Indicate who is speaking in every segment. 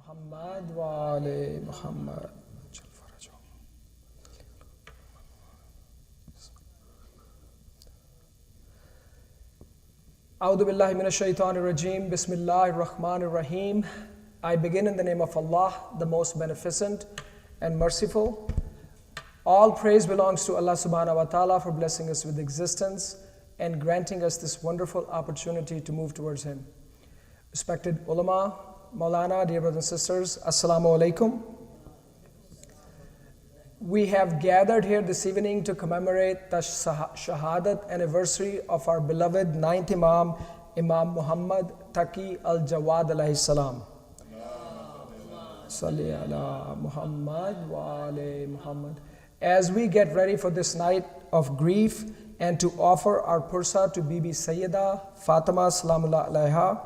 Speaker 1: Muhammad wa ali Muhammad. A'udhu billahi minash shaitanir rajim. Bismillahir rahmanir rahim. I begin in the name of Allah, the most beneficent and merciful. All praise belongs to Allah subhanahu wa ta'ala for blessing us with existence and granting us this wonderful opportunity to move towards Him. Respected ulama, Maulana, dear brothers and sisters, Assalamu alaikum. We have gathered here this evening to commemorate the Shahadat anniversary of our beloved 9th Imam, Imam Muhammad Taqi Al Jawwad alayhi salam. Salli ala Muhammad wa ali Muhammad. As we get ready for this night of grief and to offer our pursa to Bibi Sayyida Fatima Salamullah alayha,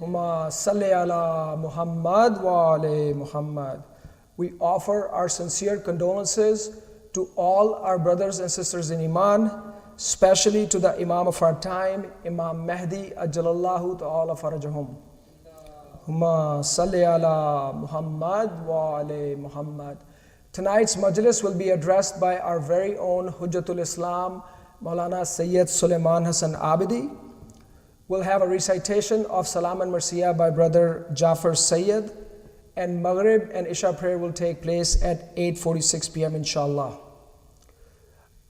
Speaker 1: Huma Salli ala Muhammad wa ali Muhammad. We offer our sincere condolences to all our brothers and sisters in Iman, especially to the Imam of our time, Imam Mahdi Ajjalallahu ta'ala farajahum. Huma salli ala Muhammad wa ali Muhammad. Tonight's majlis will be addressed by our very own Hujjatul Islam, Maulana Sayyid Sulayman Hasan Abidi. We'll have a recitation of Salam and Marsiya by Brother Jafar Sayyid, and Maghrib and Isha prayer will take place at 8:46 p.m. inshallah.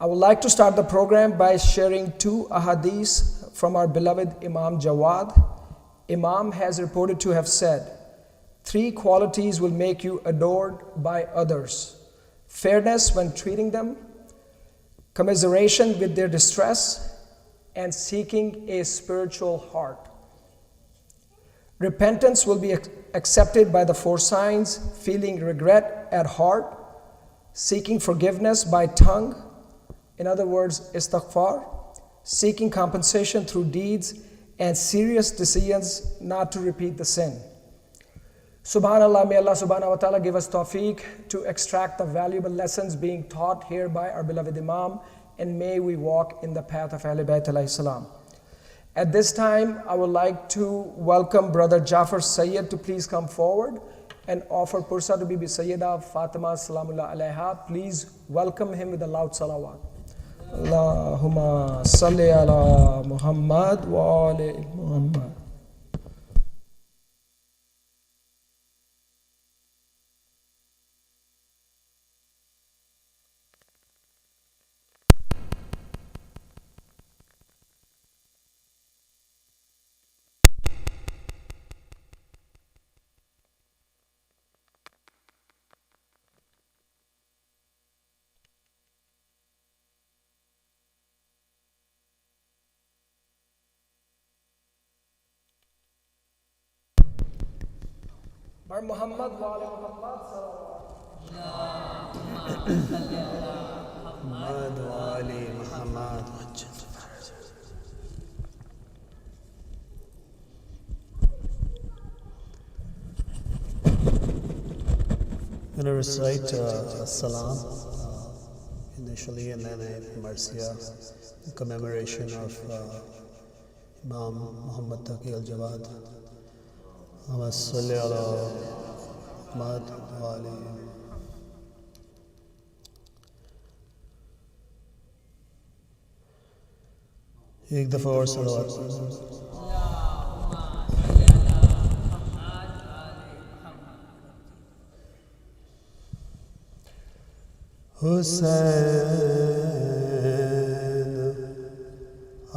Speaker 1: I would like to start the program by sharing two ahadith from our beloved Imam Jawwad. Imam has reported to have said, 3 qualities will make you adored by others: fairness when treating them, commiseration with their distress, and seeking a spiritual heart. Repentance will be accepted by the 4 signs: feeling regret at heart, seeking forgiveness by tongue, in other words, istighfar, seeking compensation through deeds, and serious decisions not to repeat the sin. Subhanallah, may Allah subhanahu wa ta'ala give us tawfiq to extract the valuable lessons being taught here by our beloved Imam, and may we walk in the path of Ahlul Bayt alayhi salam. At this time, I would like to welcome Brother Jafar Sayyid to please come forward and offer pursa to Bibi Sayyida Fatima Salamullah alayha. Please welcome him with a loud salawat. Allahumma salli ala Muhammad wa ali Muhammad. Bar Muhammad wa ali Muhammad salawat.
Speaker 2: Muhammad wa ali Muhammad. I'm going to recite a salam initially, and then a marsiya in commemoration of Imam Muhammad Taqi Al Jawwad. Salli ala Muhammad wa ali. एक दफा और सलावत। हुसैन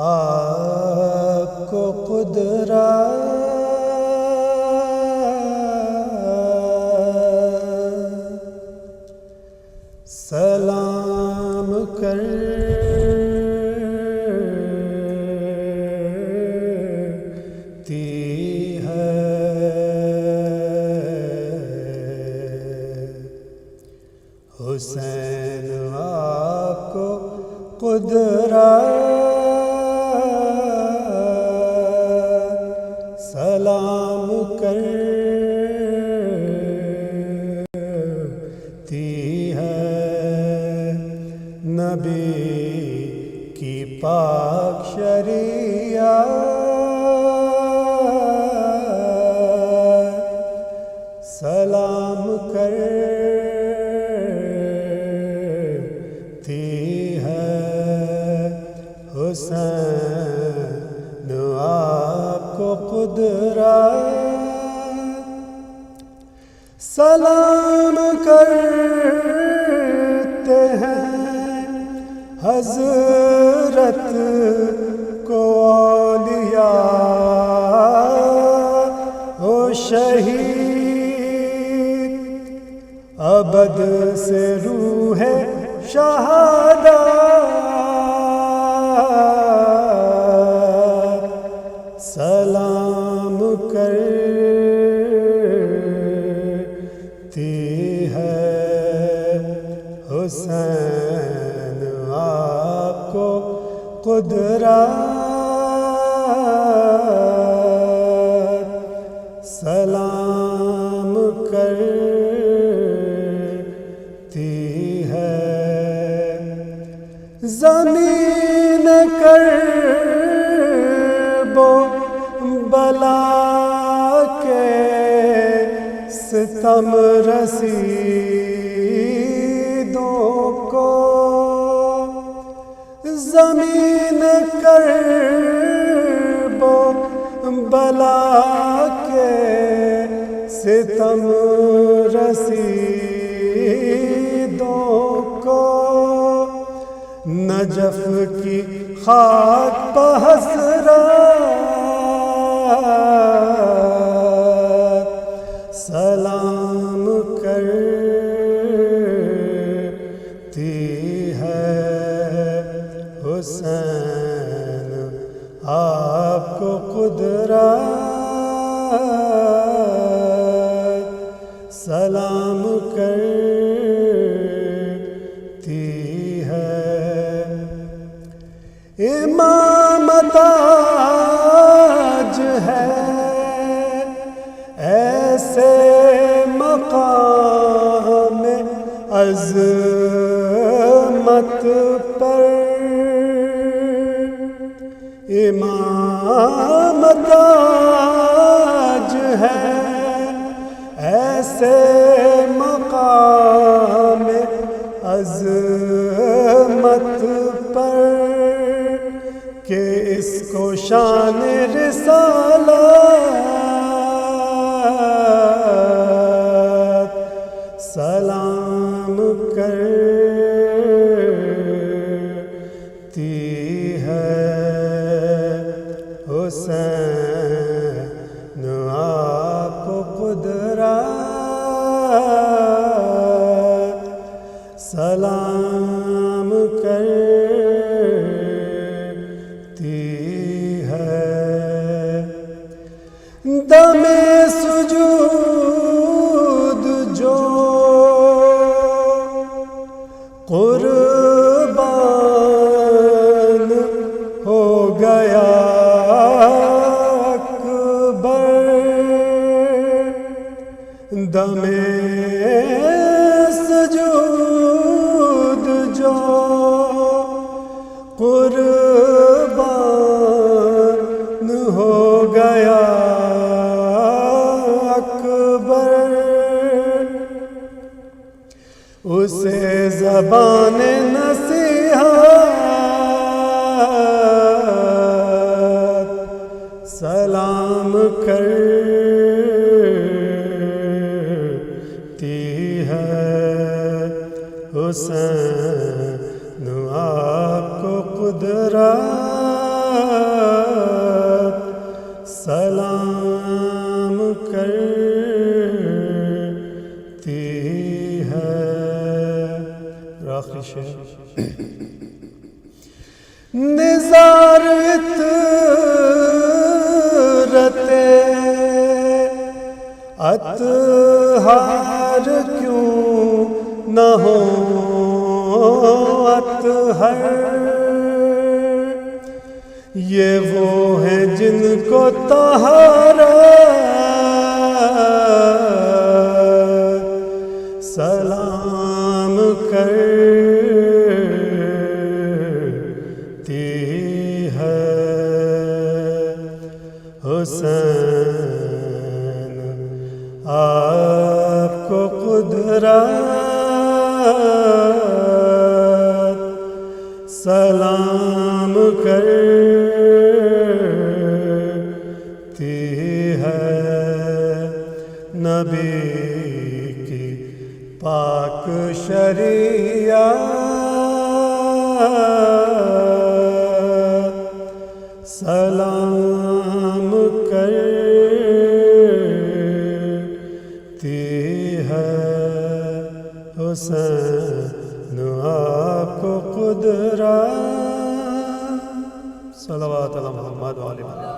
Speaker 2: आपको कुदरत सलाम करती है। हुसैन आपको कुदरत सलाम करती है। नबी की पाक शरीयत حسین آپ کو قدرت سلام کرتے ہیں حضرت کو اولیاء و شہید ابد سے روح شہادت سلام کرتی ہے حسین آپ کو قدرت سلام کرتی ہے زمین کرب و بلا کے ستم رسیدوں کو زمین کرب و بلا کے ستم رسیدوں کو نجف کی خاک پہ حسرت سلام کرتی ہے حسین آپ کو قدرت سلام کرتی ہے امام تاج ہے ایسے مقام عظمت پر امام تاج ہے ایسے مقام عظمت پر کہ اس کو شان رسالت سلام کرتی ہے حسین آپ کو قدرت سلام کرتی ہے دم سجود جو قربان ہو گیا دم سجود جو قربان ہو گیا اکبر اسے زبان نصیحت سلام کرتی ہے حسین آپ کو قدرت سلام کرتی ہے آخری شعر نثار عطرت اطہار کیوں نہ ہو اطہر یہ وہ ہیں جن کو طہارت سلام کرتی ہے حسین آپ کو قدرت سلام کرتی ہے نبی کی پاک شریعت سلام کرتی ہے حسین آپ کو قدرت صلوات علی محمد وعلی محمد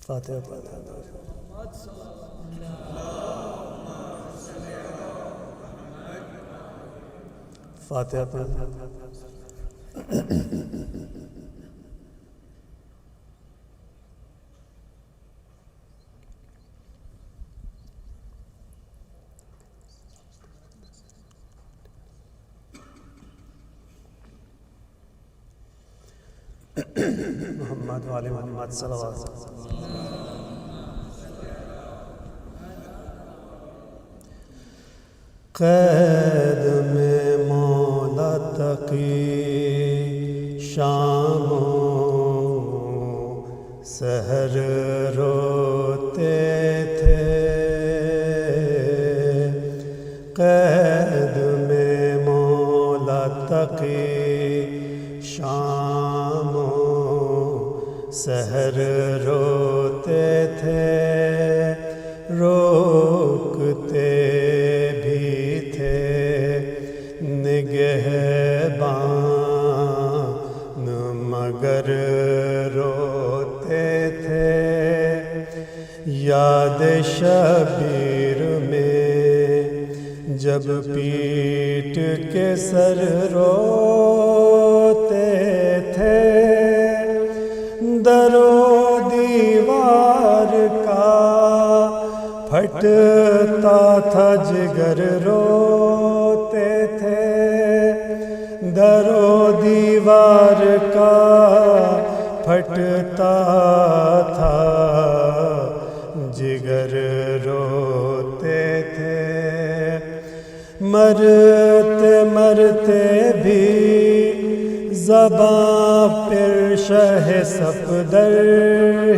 Speaker 2: فاتحہ فاتحہ محمد وعلی محمد صلوات قید میں مولا تقی شام و سحر روتے تھے قید میں مولا تقی شام و سحر روتے تھے روکتے بھی تھے نگہبان مگر روتے تھے یاد شبیر میں جب پیٹ کے سر روتے تھے در و دیوار کا پھٹتا تھا جگر روتے تھے در و دیوار کا پھٹتا تھا جگر روتے تھے مرتے مرتے بھی زباں پر شہ صفدر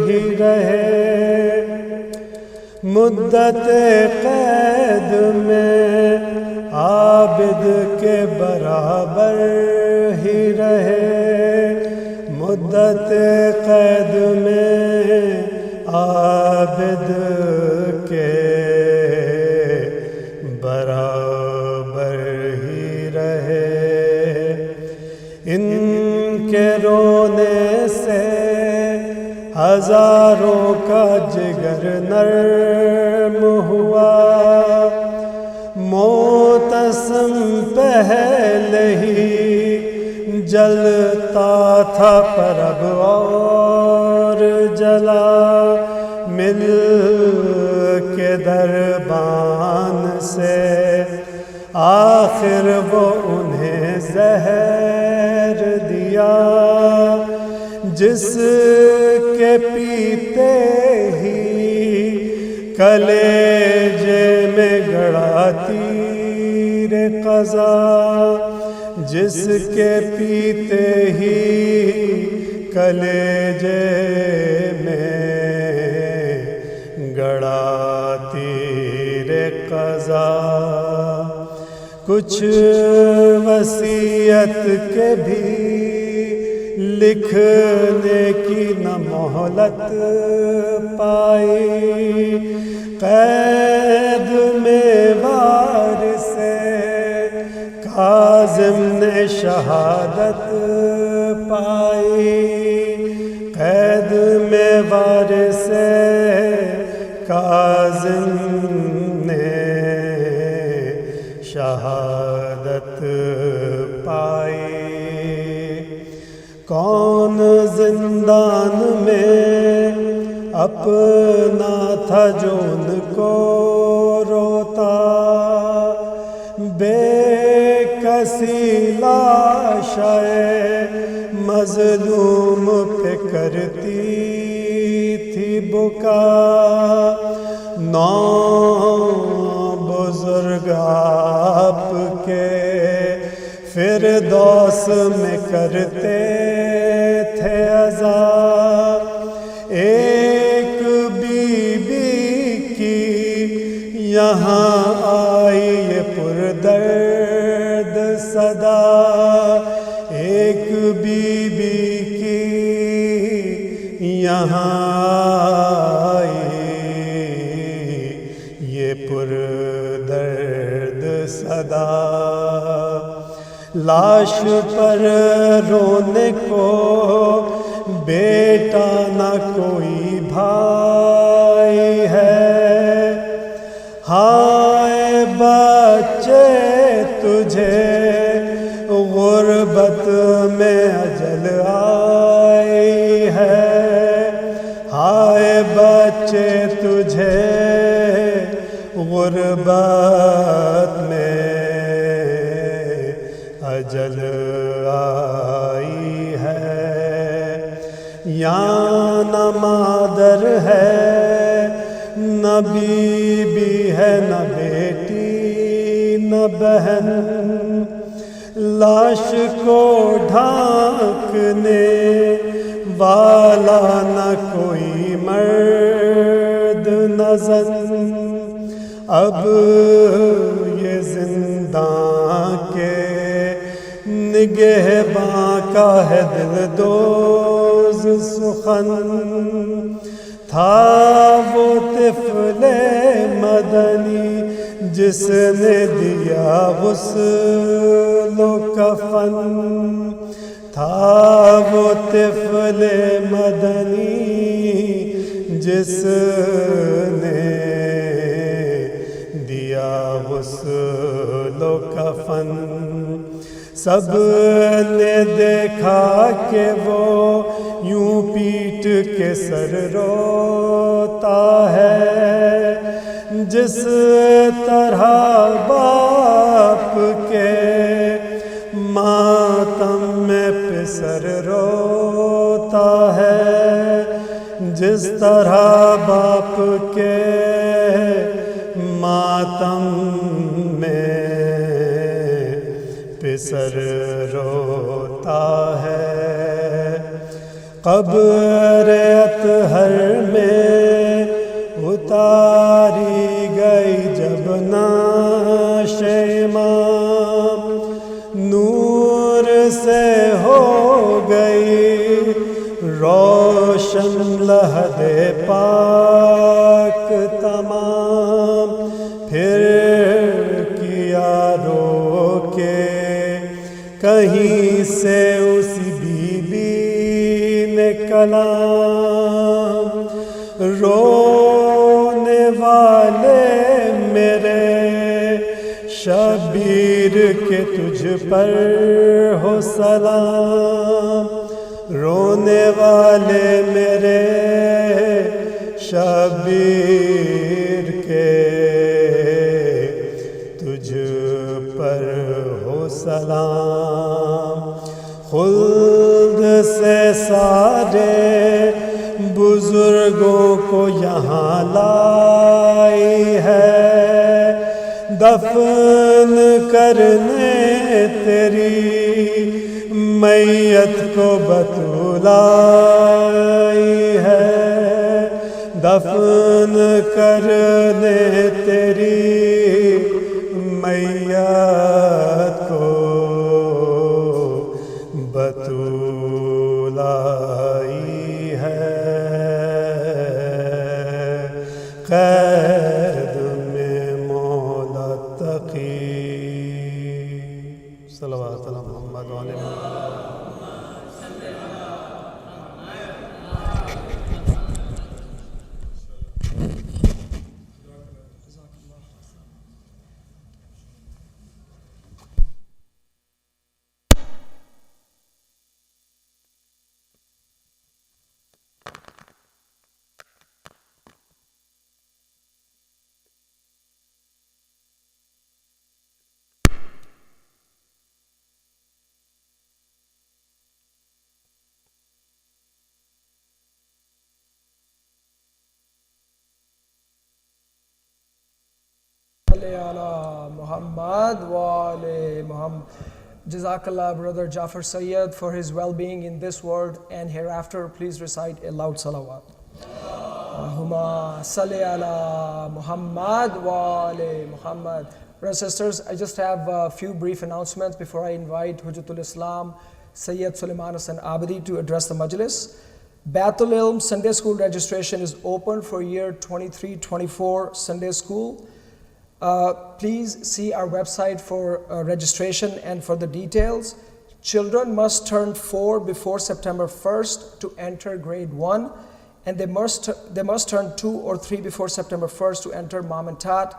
Speaker 2: ہی رہے مدت قید میں عابد کے برابر ہی رہے مدت قید میں عابد کے برابر ہی رہے ان کے رونے سے ہزاروں کا جگر نرم ہوا معتصم پہلے ہی جلتا تھا پر اب اور جلا مل کے دربان سے آخر وہ انہیں زہر دیا جس کے پیتے ہی کلیجے میں گڑا تیر قضا جس کے پیتے ہی کلیجے میں گڑا تیر قضا کچھ وصیت کے بھی لکھنے کی نہ مہلت پائی قید میں وارث کاظم نے شہادت پائی قید میں وارث کاظم نے شہادت پائی کون زندان میں اپنا تھا جو ان کو روتا بے کسی لاشائے مظلوم پہ کرتی تھی بکا نو بزرگ آپ کے فردوس میں کرتے تھے عزا، ایک بی بی کی یہاں آئی یہ پردرد صدا، ایک بی بی کی یہاں آئی یہ پردرد صدا، لاش پر رونے کو بیٹا نہ کوئی بھائی ہے، ہائے بچے تجھے غربت میں اجل آئی ہے، ہائے بچے تجھے غربت میں اجل آئی ہے، یا نہ مادر ہے نہ بیوی ہے نہ بیٹی نہ بہن، لاش کو ڈھانکنے والا نہ کوئی مرد نہ زن، اب یہ زنداں کے نگہباں کا ہے دل دوز سخن، تھا وہ طفل مدنی جس نے دیا غسل و کفن، تھا وہ طفل مدنی جس نے دیا غسل و کفن، سب نے دیکھا کہ وہ یوں پیٹ کے سر روتا ہے، جس طرح باپ کے ماتم میں پسر روتا ہے، جس طرح باپ کے ماتم میں پسر روتا ہے، قبر اطہر میں اتاری گئی جب نعش امام، نور سے ہو گئی روشن لحد پاک تمام، پھر کیا رو کے کہیں سے اسی بی بی نے کلام، رونے والے میرے شبیر کے تجھ پر ہو سلام، رونے والے میرے شبیر کے تجھ پر ہو سلام، خلد سے سارے بزرگوں کو یہاں لائی ہے، دفن کرنے تیری میت کو بطول آئی ہے، دفن کرنے تیری میت کو بطول آئی ہے، قید میں مولا تقی، صلوات علی محمد وعلی محمد۔
Speaker 1: salli ala Muhammad wa ali Muhammad. Jazakallah, Brother Jafar Sayyid, for his well-being in this world and hereafter. Please recite a loud salawat. Allahumma salli ala Muhammad wa ali Muhammad. Brothers and sisters, I just have a few brief announcements before I invite Hujjatul Islam, Sayyid Sulayman Hasan Abidi, to address the Majlis. Baitul Ilm Sunday School registration is open for year 23-24 Sunday School. Please see our website for registration and for the details. Children must turn 4 before September 1st to enter grade 1, and they must turn 2 or 3 before September 1st to enter Mom and Tat.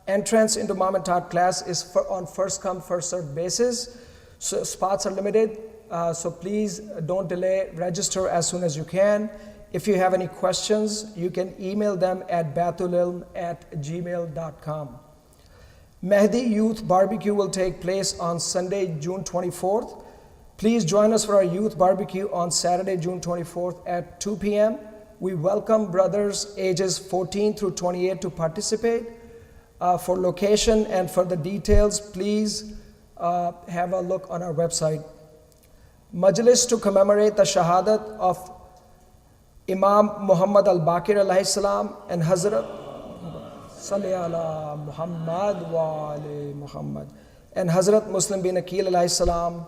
Speaker 1: Entrance into Mom and Tat class is on first come, first served basis. So spots are limited, so please don't delay. Register as soon as you can. If you have any questions, you can email them at batulilm@gmail.com. Mehdi Youth Barbecue will take place on Sunday, June 24th. Please join us for our youth barbecue on Saturday, June 24th at 2 p.m. We welcome brothers ages 14 through 28 to participate. For location and for the details, please have a look on our website. Majlis to commemorate the Shahadat of Imam Muhammad al-Baqir alayhi salam and Hazrat Salli ala Muhammad wa ali Muhammad and Hazrat Muslim bin Aqil alayhi salam.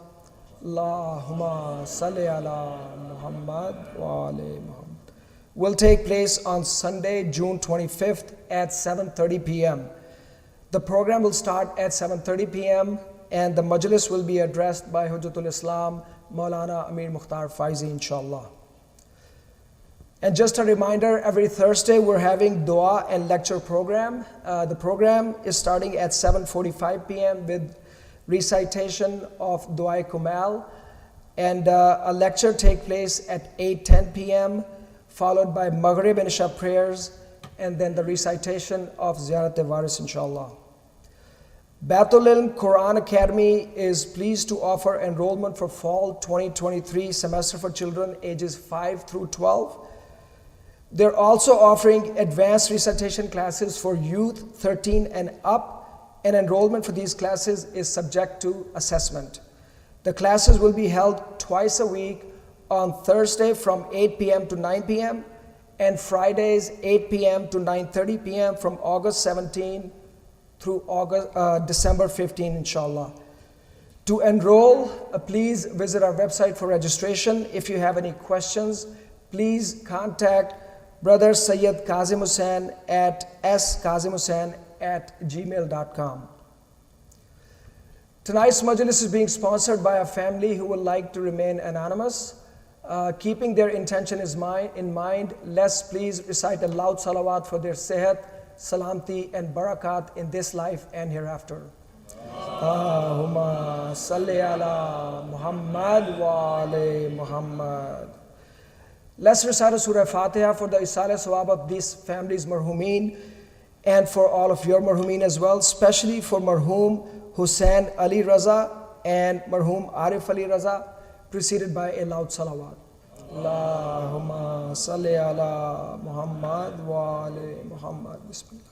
Speaker 1: Allahumma salli ala Muhammad wa ali Muhammad will take place on Sunday, June 25th at 7:30 p.m. The program will start at 7:30 p.m. and the Majlis will be addressed by Hujjatul Islam, Maulana Amir Mukhtar Faizi, inshallah. And just a reminder, every Thursday we're having dua and lecture program. The program is starting at 7:45 p.m. with recitation of Dua Kumal, and a lecture take place at 8:10 p.m. followed by Maghrib and Isha prayers, and then the recitation of Ziyarat-e-Waris, inshallah. Baitul Ilm Quran Academy is pleased to offer enrollment for fall 2023 semester for children ages 5 through 12. They're also offering advanced recitation classes for youth 13 and up, and enrollment for these classes is subject to assessment. The classes will be held twice a week on Thursday from 8 p.m. to 9 p.m. and Fridays 8 p.m. to 9:30 p.m. from August 17 through December 15, inshallah. To enroll, please visit our website for registration. If you have any questions, please contact Brother Sayyid Kazim Hussain at skazimhussain@gmail.com. Tonight's Majlis is being sponsored by a family who would like to remain anonymous. Keeping their intention in mind, let's please recite a loud salawat for their sehat, salamti and barakat in this life and hereafter. Allahumma salli ala Muhammad wa ali Muhammad. Let's recite a Surah Fatiha for the Isala Sawab of these families' marhumeen and for all of your marhumeen as well, especially for marhum Hussain Ali Raza and marhum Arif Ali Raza, preceded by a loud salawat. Allahumma salli ala Muhammad wa ali Muhammad. Bismillah.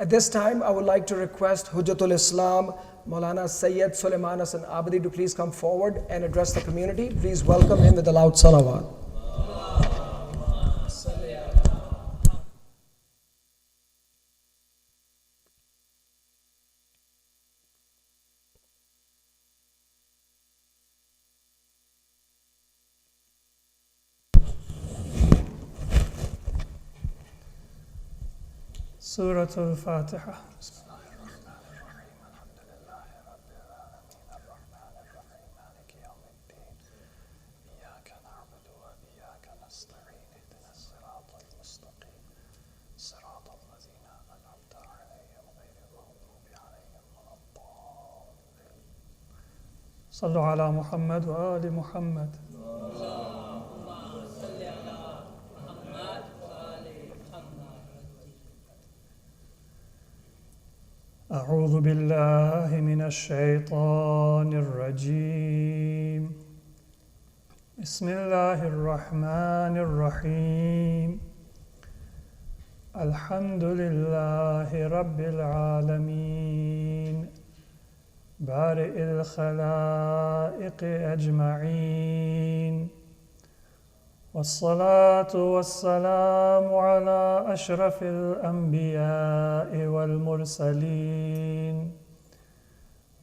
Speaker 1: At this time, I would like to request Hujjatul Islam, Maulana Sayyid Sulayman Hasan Abidi, to please come forward and address the community. Please welcome him with a loud salawat.
Speaker 3: Surah Al-Fatiha. صلوا على محمد وآل محمد. أعوذ بالله من الشيطان الرجيم بسم الله الرحمن الرحيم الحمد لله رب العالمين بارئ الخلائق أجمعين والصلاة والسلام على أشرف الأنبياء والمرسلين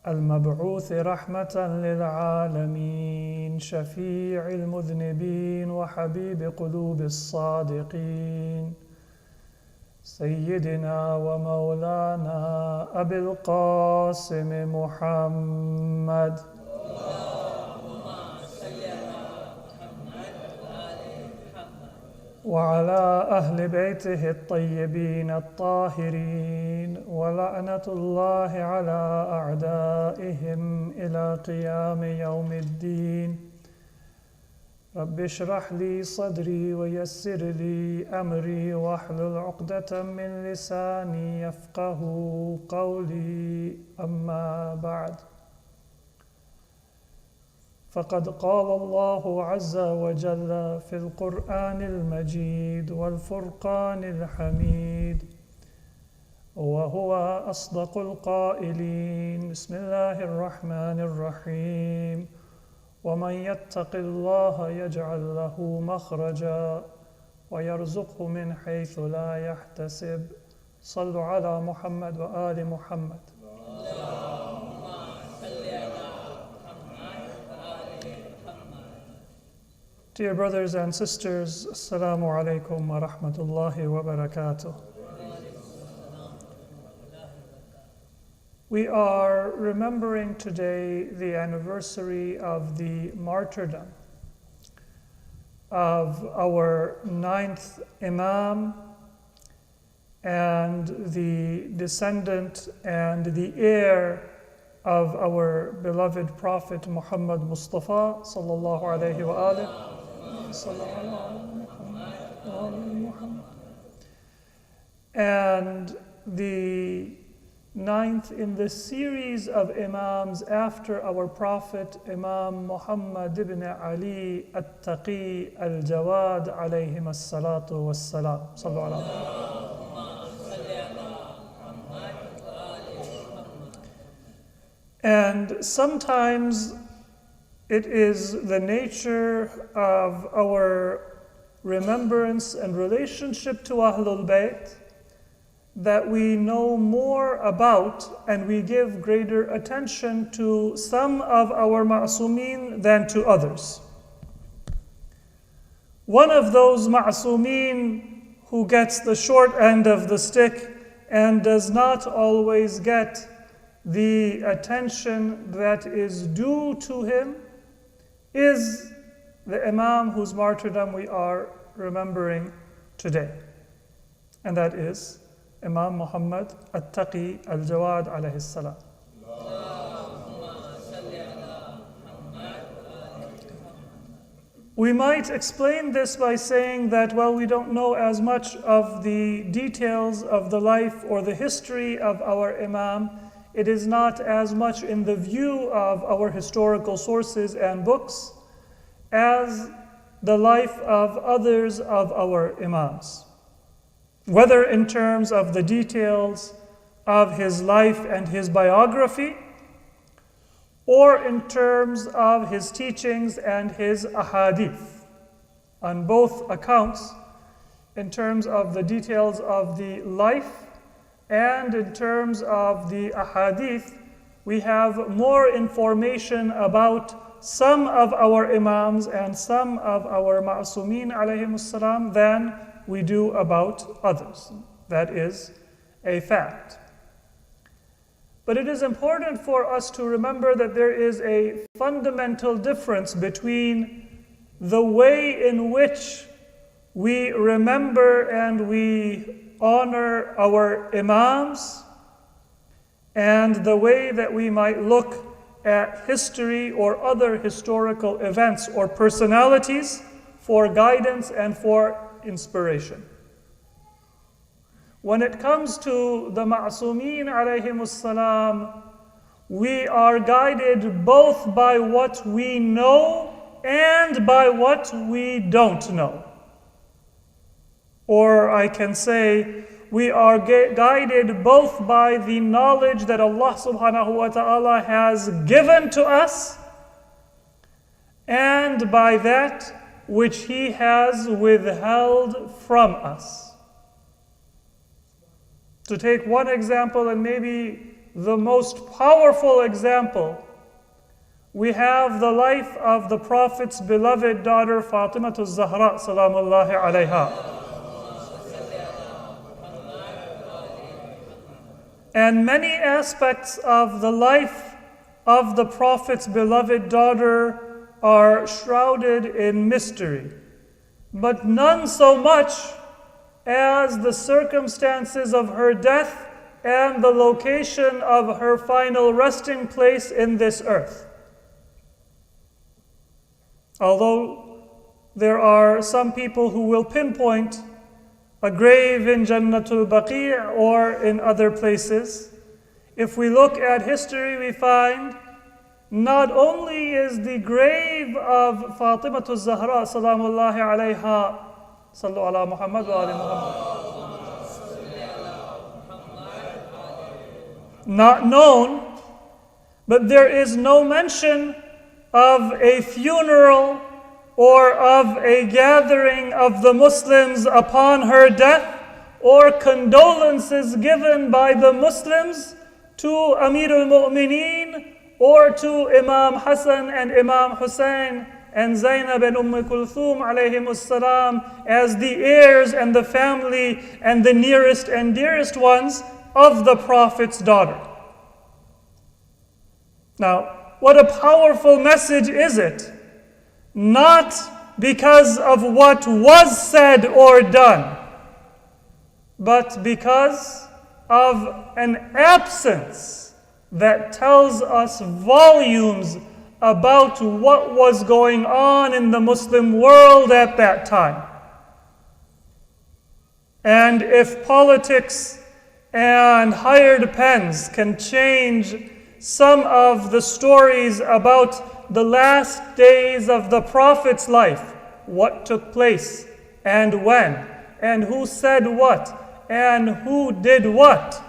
Speaker 3: المبعوث رحمة للعالمين شفيع المذنبين وحبيب قلوب الصادقين سيدنا ومولانا أبي القاسم محمد وعلى أهل بيته الطيبين الطاهرين ولعنة الله على أعدائهم إلى قيام يوم الدين رب اشرح لي صدري ويسر لي أمري واحلل عقدة من لساني يفقه قولي أما بعد فقد قال الله عز وجل في القرآن المجيد والفرقان الحميد وهو أصدق القائلين بسم الله الرحمن الرحيم ومن يتق الله يجعل له مخرجا ويرزقه من حيث لا يحتسب صلوا على محمد وآل محمد. Dear brothers and sisters, Assalamu alaikum wa rahmatullahi wa barakatuh. We are remembering today the anniversary of the martyrdom of our 9th Imam and the descendant and the heir of our beloved Prophet Muhammad Mustafa sallallahu alayhi wa alihi. And the 9th in the series of Imams after our Prophet, Imam Muhammad ibn Ali Taqi Al Jawwad alayhim as-salatu was-salam. Sallu ala And sometimes it is the nature of our remembrance and relationship to Ahlul Bayt that we know more about and we give greater attention to some of our ma'asumeen than to others. One of those ma'asumeen who gets the short end of the stick and does not always get the attention that is due to him is the Imam whose martyrdom we are remembering today. And that is Imam Muhammad Taqi Al Jawwad alayhi salam. We might explain this by saying that, well, we don't know as much of the details of the life or the history of our Imam. It is not as much in the view of our historical sources and books as the life of others of our Imams. Whether in terms of the details of his life and his biography, or in terms of his teachings and his ahadith. On both accounts, in terms of the details of the life and in terms of the ahadith, we have more information about some of our Imams and some of our ma'asumeen alayhimus salam than we do about others. That is a fact. But it is important for us to remember that there is a fundamental difference between the way in which we remember and we honor our Imams and the way that we might look at history or other historical events or personalities for guidance and for inspiration. when it comes to the Ma'sumeen alayhimus salam, we are guided both by what we know and by what we don't know. Or I can say, we are guided both by the knowledge that Allah subhanahu wa ta'ala has given to us and by that which He has withheld from us. To take one example, and maybe the most powerful example, we have the life of the Prophet's beloved daughter Fatima Zahra salamullahi alayha. And many aspects of the life of the Prophet's beloved daughter are shrouded in mystery, but none so much as the circumstances of her death and the location of her final resting place in this earth. Although there are some people who will pinpoint a grave in Jannatul Baqi' or in other places, if we look at history, we find not only is the grave of Fatima Zahra salamullahi alayha, sallu ala Muhammad wa ali Muhammad, not known, but there is no mention of a funeral or of a gathering of the Muslims upon her death, or condolences given by the Muslims to Amir al-Mu'mineen or to Imam Hasan and Imam Hussein and Zainab and Kulthum alayhimus salam as the heirs and the family and the nearest and dearest ones of the Prophet's daughter. Now, what a powerful message is it? Not because of what was said or done, but because of an absence that tells us volumes about what was going on in the Muslim world at that time. And if politics and hired pens can change some of the stories about the last days of the Prophet's life, what took place and when, and who said what, and who did what,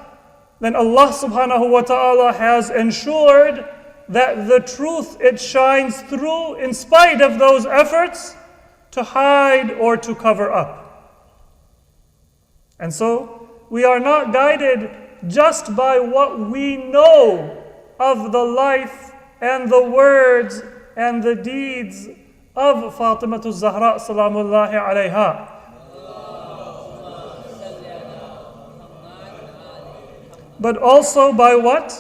Speaker 3: then Allah subhanahu wa ta'ala has ensured that the truth, it shines through in spite of those efforts to hide or to cover up. And so we are not guided just by what we know of the life and the words and the deeds of Fatima Zahra salamullahi alayha. But also by what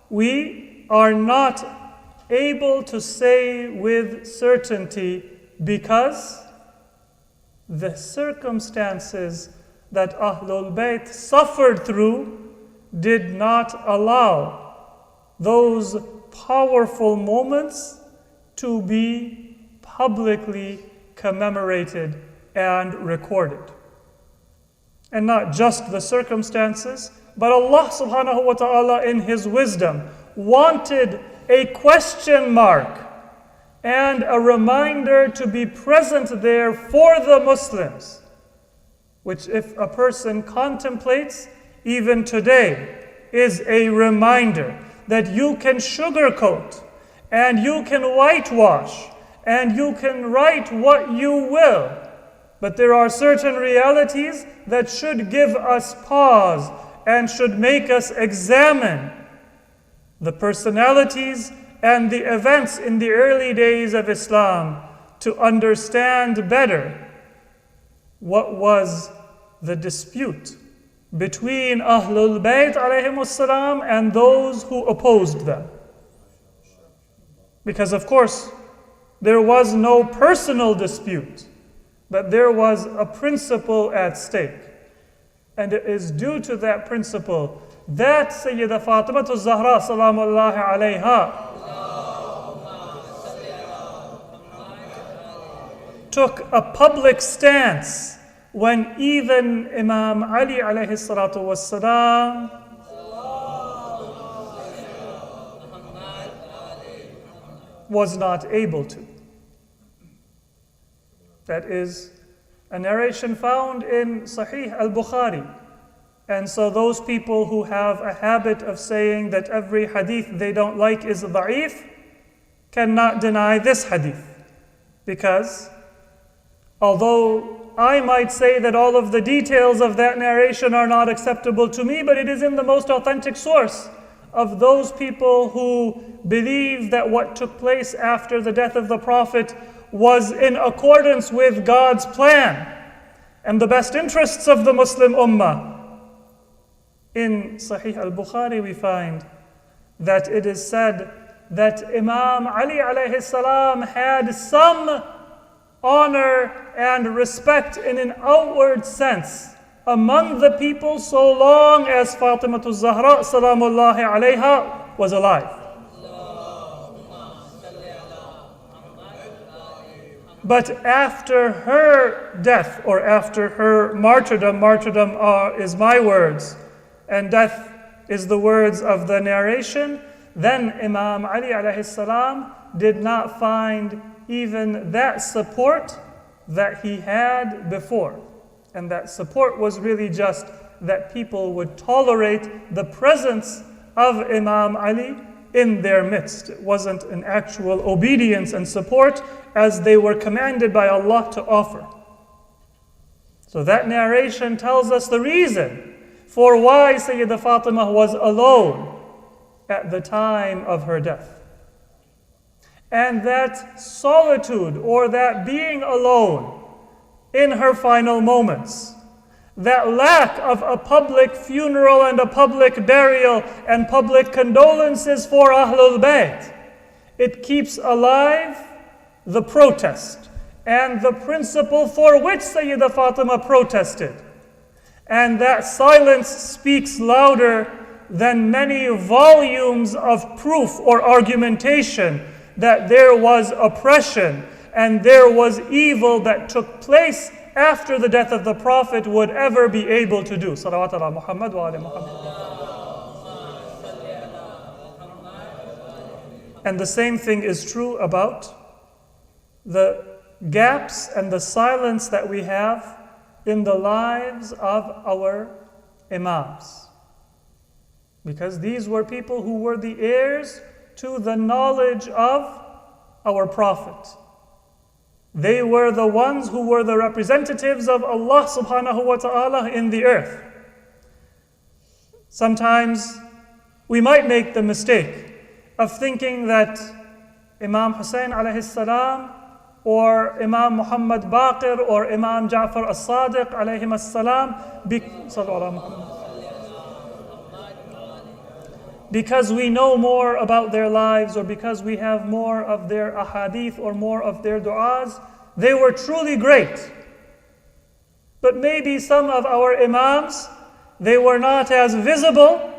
Speaker 3: we are not able to say with certainty, because the circumstances that Ahlul Bayt suffered through did not allow those powerful moments to be publicly commemorated and recorded. And not just the circumstances, but Allah subhanahu wa ta'ala in His wisdom wanted a question mark and a reminder to be present there for the Muslims, which if a person contemplates even today is a reminder that you can sugarcoat and you can whitewash and you can write what you will, but there are certain realities that should give us pause and should make us examine the personalities and the events in the early days of Islam to understand better what was the dispute between Ahlul Bayt alayhimus salam and those who opposed them. Because of course, there was no personal dispute, but there was a principle at stake. And it is due to that principle that Sayyidah Fatima Zahra salamullahi alayha took a public stance when even Imam Ali alayhi salatu wassalam was not able to. That is a narration found in Sahih al-Bukhari. And so those people who have a habit of saying that every hadith they don't like is da'if cannot deny this hadith. Because although I might say that all of the details of that narration are not acceptable to me, but it is in the most authentic source of those people who believe that what took place after the death of the Prophet was in accordance with God's plan and the best interests of the Muslim Ummah. In Sahih al-Bukhari we find that it is said that Imam Ali alayhi salam had some honor and respect in an outward sense among the people so long as Fatimatu Zahra salamullahi alayha was alive. But after her death, or after her martyrdom is my words, and death is the words of the narration, then Imam Ali alayhi salam did not find even that support that he had before. And that support was really just that people would tolerate the presence of Imam Ali in their midst. It wasn't an actual obedience and support as they were commanded by Allah to offer. So that narration tells us the reason for why Sayyidah Fatima was alone at the time of her death. And that solitude, or that being alone in her final moments, that lack of a public funeral and a public burial and public condolences for Ahlul Bayt, it keeps alive the protest and the principle for which Sayyidah Fatima protested. And that silence speaks louder than many volumes of proof or argumentation that there was oppression and there was evil that took place after the death of the Prophet would ever be able to do. Salawat ala Muhammad wa ala Muhammad. And the same thing is true about the gaps and the silence that we have in the lives of our Imams. Because these were people who were the heirs to the knowledge of our Prophet. They were the ones who were the representatives of Allah subhanahu wa ta'ala in the earth. Sometimes we might make the mistake of thinking that Imam Hussein alayhi salam, or Imam Muhammad Baqir, or Imam Ja'far as-Sadiq alayhim as-salam, because we know more about their lives, or because we have more of their ahadith or more of their du'as, they were truly great. But maybe some of our Imams, they were not as visible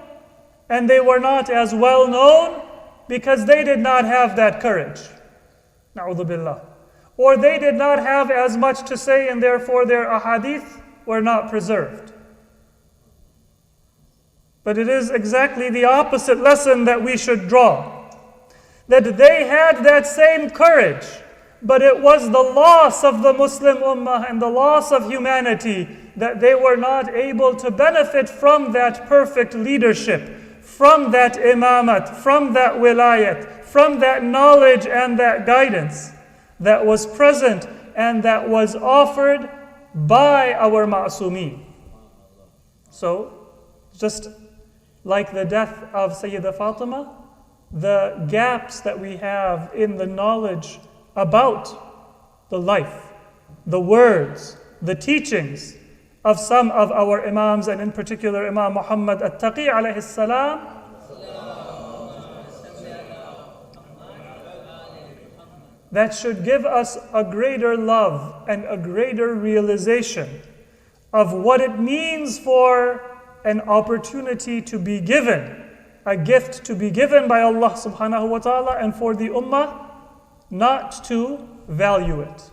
Speaker 3: and they were not as well known because they did not have that courage. Na'udhu billah. Or they did not have as much to say and therefore their ahadith were not preserved. But it is exactly the opposite lesson that we should draw. That they had that same courage, but it was the loss of the Muslim Ummah and the loss of humanity that they were not able to benefit from that perfect leadership, from that imamat, from that wilayat, from that knowledge and that guidance that was present and that was offered by our ma'asumeen. So, just like the death of Sayyidah Fatima, the gaps that we have in the knowledge about the life, the words, the teachings of some of our Imams, and in particular Imam Muhammad Taqi alayhi salam, that should give us a greater love and a greater realization of what it means for an opportunity to be given, a gift to be given by Allah subhanahu wa ta'ala, and for the ummah not to value it.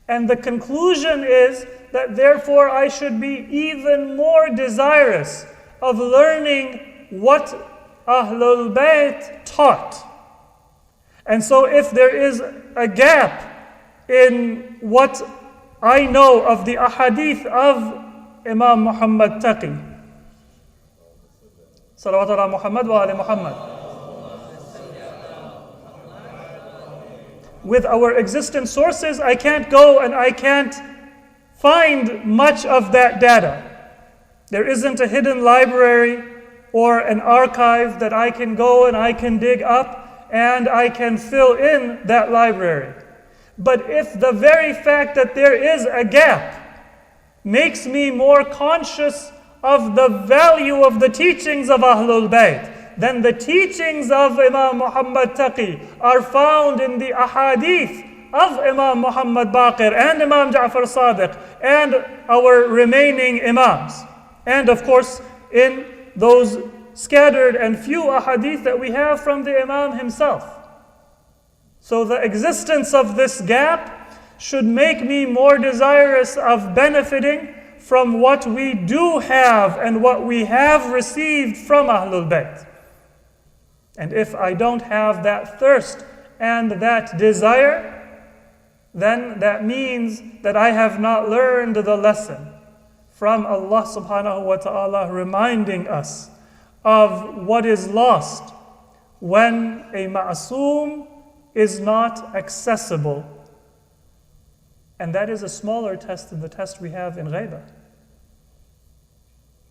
Speaker 3: And the conclusion is that therefore I should be even more desirous of learning what Ahlul Bayt taught. And so if there is a gap in what I know of the ahadith of Imam Muhammad Taqi, Salawat ala Muhammad wa ali Muhammad, with our existing sources, I can't go and I can't find much of that data. There isn't a hidden library or an archive that I can go and I can dig up and I can fill in that library. But if the very fact that there is a gap makes me more conscious of the value of the teachings of Ahlul Bayt, then the teachings of Imam Muhammad Taqi are found in the ahadith of Imam Muhammad Baqir and Imam Ja'far Sadiq and our remaining Imams. And of course, in those scattered and few ahadith that we have from the Imam himself. So the existence of this gap should make me more desirous of benefiting from what we do have and what we have received from Ahlul Bayt. And if I don't have that thirst and that desire, then that means that I have not learned the lesson from Allah subhanahu wa ta'ala reminding us of what is lost when a ma'soom is not accessible. And that is a smaller test than the test we have in ghaibah.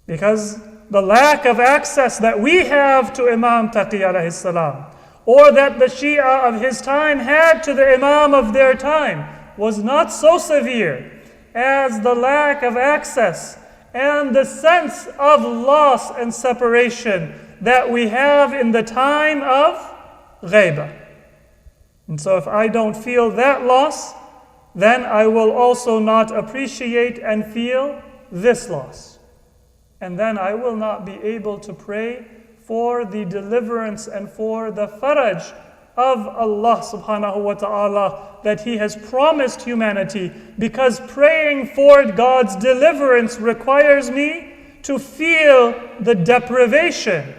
Speaker 3: Because the lack of access that we have to Imam Taqi alayhi salam, or that the Shia of his time had to the Imam of their time, was not so severe as the lack of access and the sense of loss and separation that we have in the time of ghaibah. And so if I don't feel that loss, then I will also not appreciate and feel this loss. And then I will not be able to pray for the deliverance and for the faraj of Allah subhanahu wa ta'ala that He has promised humanity, because praying for God's deliverance requires me to feel the deprivation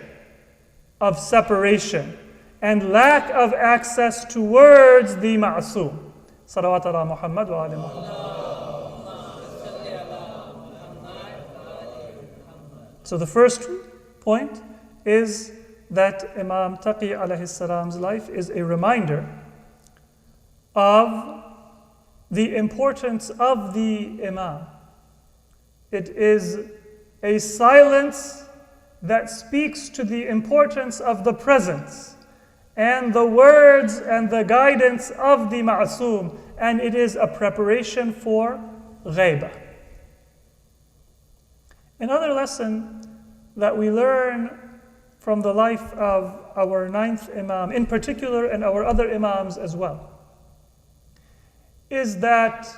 Speaker 3: of separation and lack of access towards the ma'soom. Salawat ala Muhammad wa ali Muhammad. So the first point is that Imam Taqi alayhi salam's life is a reminder of the importance of the Imam. It is a silence that speaks to the importance of the presence and the words and the guidance of the ma'soom, and it is a preparation for ghaibah. Another lesson that we learn from the life of our ninth Imam in particular, and our other Imams as well, is that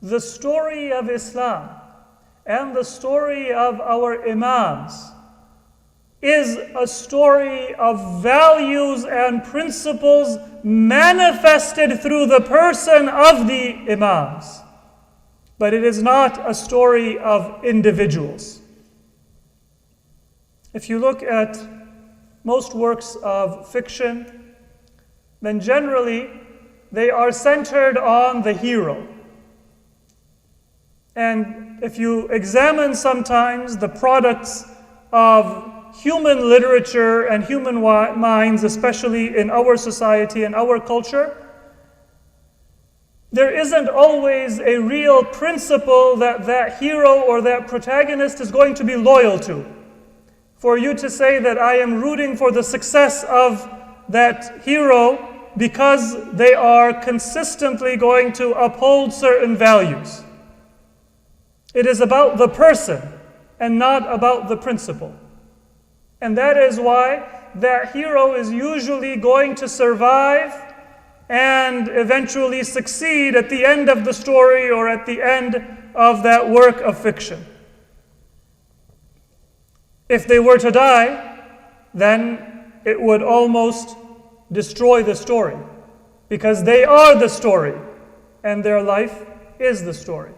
Speaker 3: the story of Islam and the story of our Imams is a story of values and principles manifested through the person of the Imams. But it is not a story of individuals. If you look at most works of fiction, then generally they are centered on the hero. And if you examine sometimes the products of human literature and human minds, especially in our society and our culture, there isn't always a real principle that that hero or that protagonist is going to be loyal to. For you to say that I am rooting for the success of that hero because they are consistently going to uphold certain values. It is about the person and not about the principle. And that is why that hero is usually going to survive and eventually succeed at the end of the story or at the end of that work of fiction. If they were to die, then it would almost destroy the story, because they are the story and their life is the story.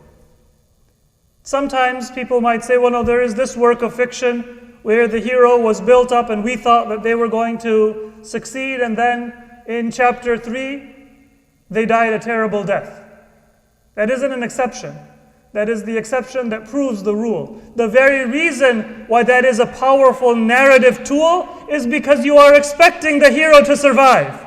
Speaker 3: Sometimes people might say, well, no, there is this work of fiction where the hero was built up and we thought that they were going to succeed, and then in chapter 3, they died a terrible death. That isn't an exception. That is the exception that proves the rule. The very reason why that is a powerful narrative tool is because you are expecting the hero to survive.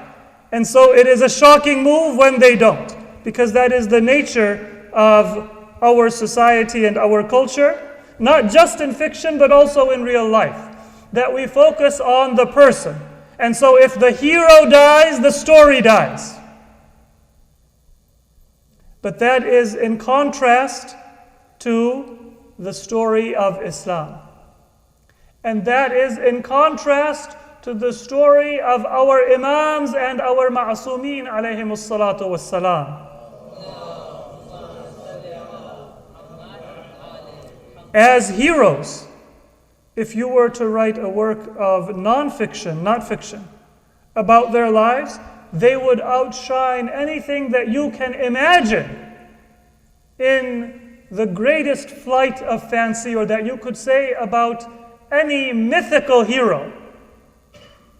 Speaker 3: And so it is a shocking move when they don't, because that is the nature of our society and our culture, not just in fiction but also in real life, that we focus on the person. And so if the hero dies, the story dies. But that is in contrast to the story of Islam. And that is in contrast to the story of our Imams and our Ma'asumeen alayhimus salatu wassalam. As heroes, if you were to write a work of non-fiction, not fiction, about their lives, they would outshine anything that you can imagine in the greatest flight of fancy, or that you could say about any mythical hero,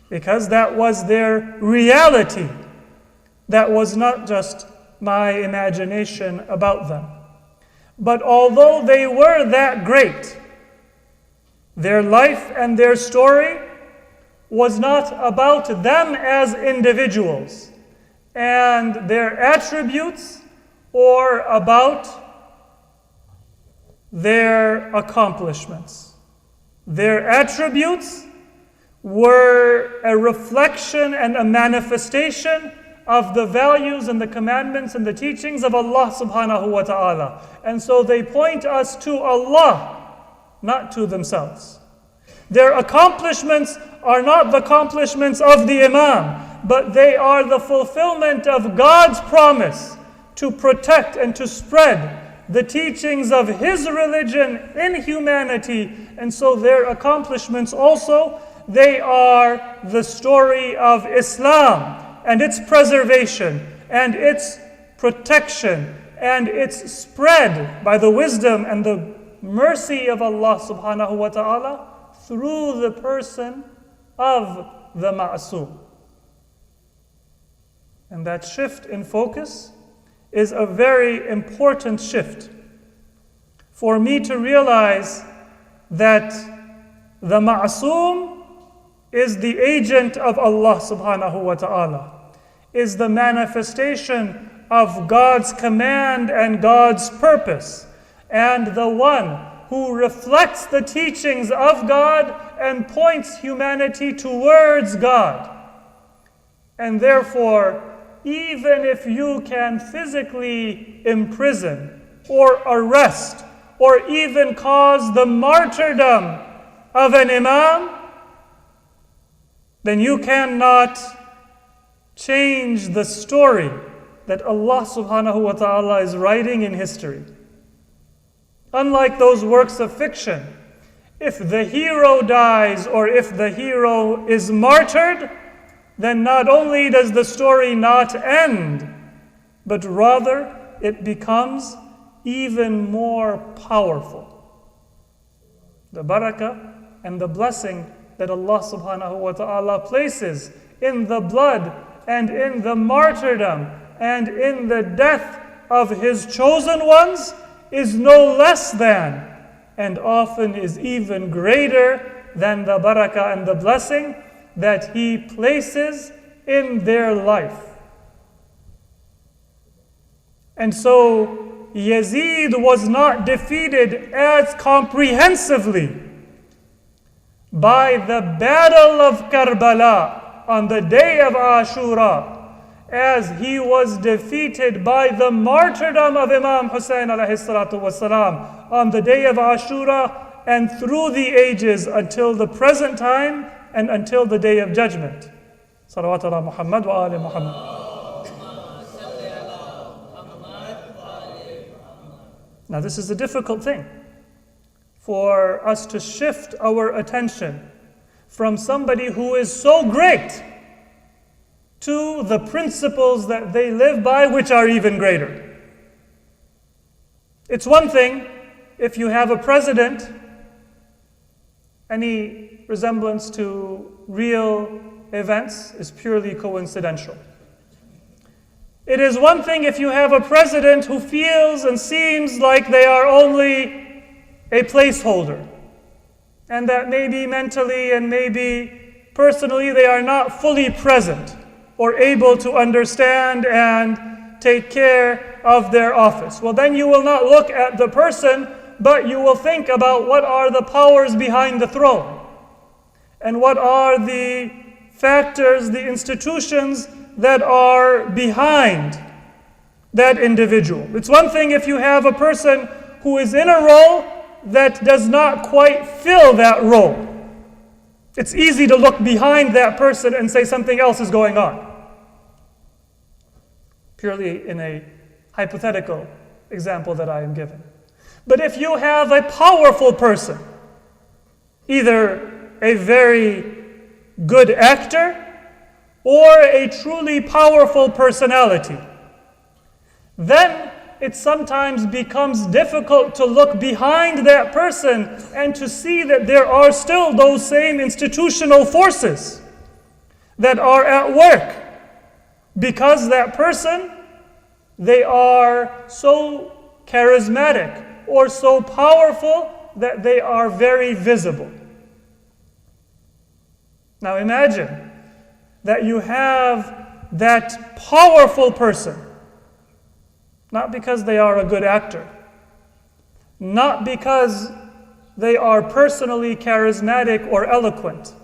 Speaker 3: because that was their reality. That was not just my imagination about them. But although they were that great, their life and their story was not about them as individuals and their attributes or about their accomplishments. Their attributes were a reflection and a manifestation of the values and the commandments and the teachings of Allah subhanahu wa ta'ala. And so they point us to Allah, not to themselves. Their accomplishments are not the accomplishments of the Imam, but they are the fulfillment of God's promise to protect and to spread the teachings of His religion in humanity. And so their accomplishments also, they are the story of Islam and its preservation and its protection and its spread by the wisdom and the mercy of Allah subhanahu wa ta'ala through the person of the Ma'asum. And that shift in focus is a very important shift for me to realize that the Ma'asum is the agent of Allah subhanahu wa ta'ala, is the manifestation of God's command and God's purpose, and the one who reflects the teachings of God and points humanity towards God. And therefore, even if you can physically imprison or arrest or even cause the martyrdom of an Imam, then you cannot change the story that Allah subhanahu wa ta'ala is writing in history. Unlike those works of fiction, if the hero dies or if the hero is martyred, then not only does the story not end, but rather it becomes even more powerful. The barakah and the blessing that Allah subhanahu wa ta'ala places in the blood and in the martyrdom and in the death of His chosen ones is no less than, and often is even greater than, the barakah and the blessing that He places in their life. And so Yazid was not defeated as comprehensively by the battle of Karbala on the day of Ashura as he was defeated by the martyrdom of Imam Hussein alayhi salatu wasalam on the day of Ashura and through the ages until the present time and until the day of judgment. Salawat ala Muhammad wa ali Muhammad. Now this is a difficult thing, for us to shift our attention from somebody who is so great to the principles that they live by, which are even greater. It's one thing if you have a president, any resemblance to real events is purely coincidental. It is one thing if you have a president who feels and seems like they are only a placeholder, and that maybe mentally and maybe personally they are not fully present or able to understand and take care of their office. Well, then you will not look at the person, but you will think about what are the powers behind the throne, and what are the factors, the institutions that are behind that individual. It's one thing if you have a person who is in a role that does not quite fill that role. It's easy to look behind that person and say something else is going on. Purely in a hypothetical example that I am giving. But if you have a powerful person, either a very good actor or a truly powerful personality, then it sometimes becomes difficult to look behind that person and to see that there are still those same institutional forces that are at work, because that person, they are so charismatic or so powerful that they are very visible. Now imagine that you have that powerful person, not because they are a good actor, not because they are personally charismatic or eloquent,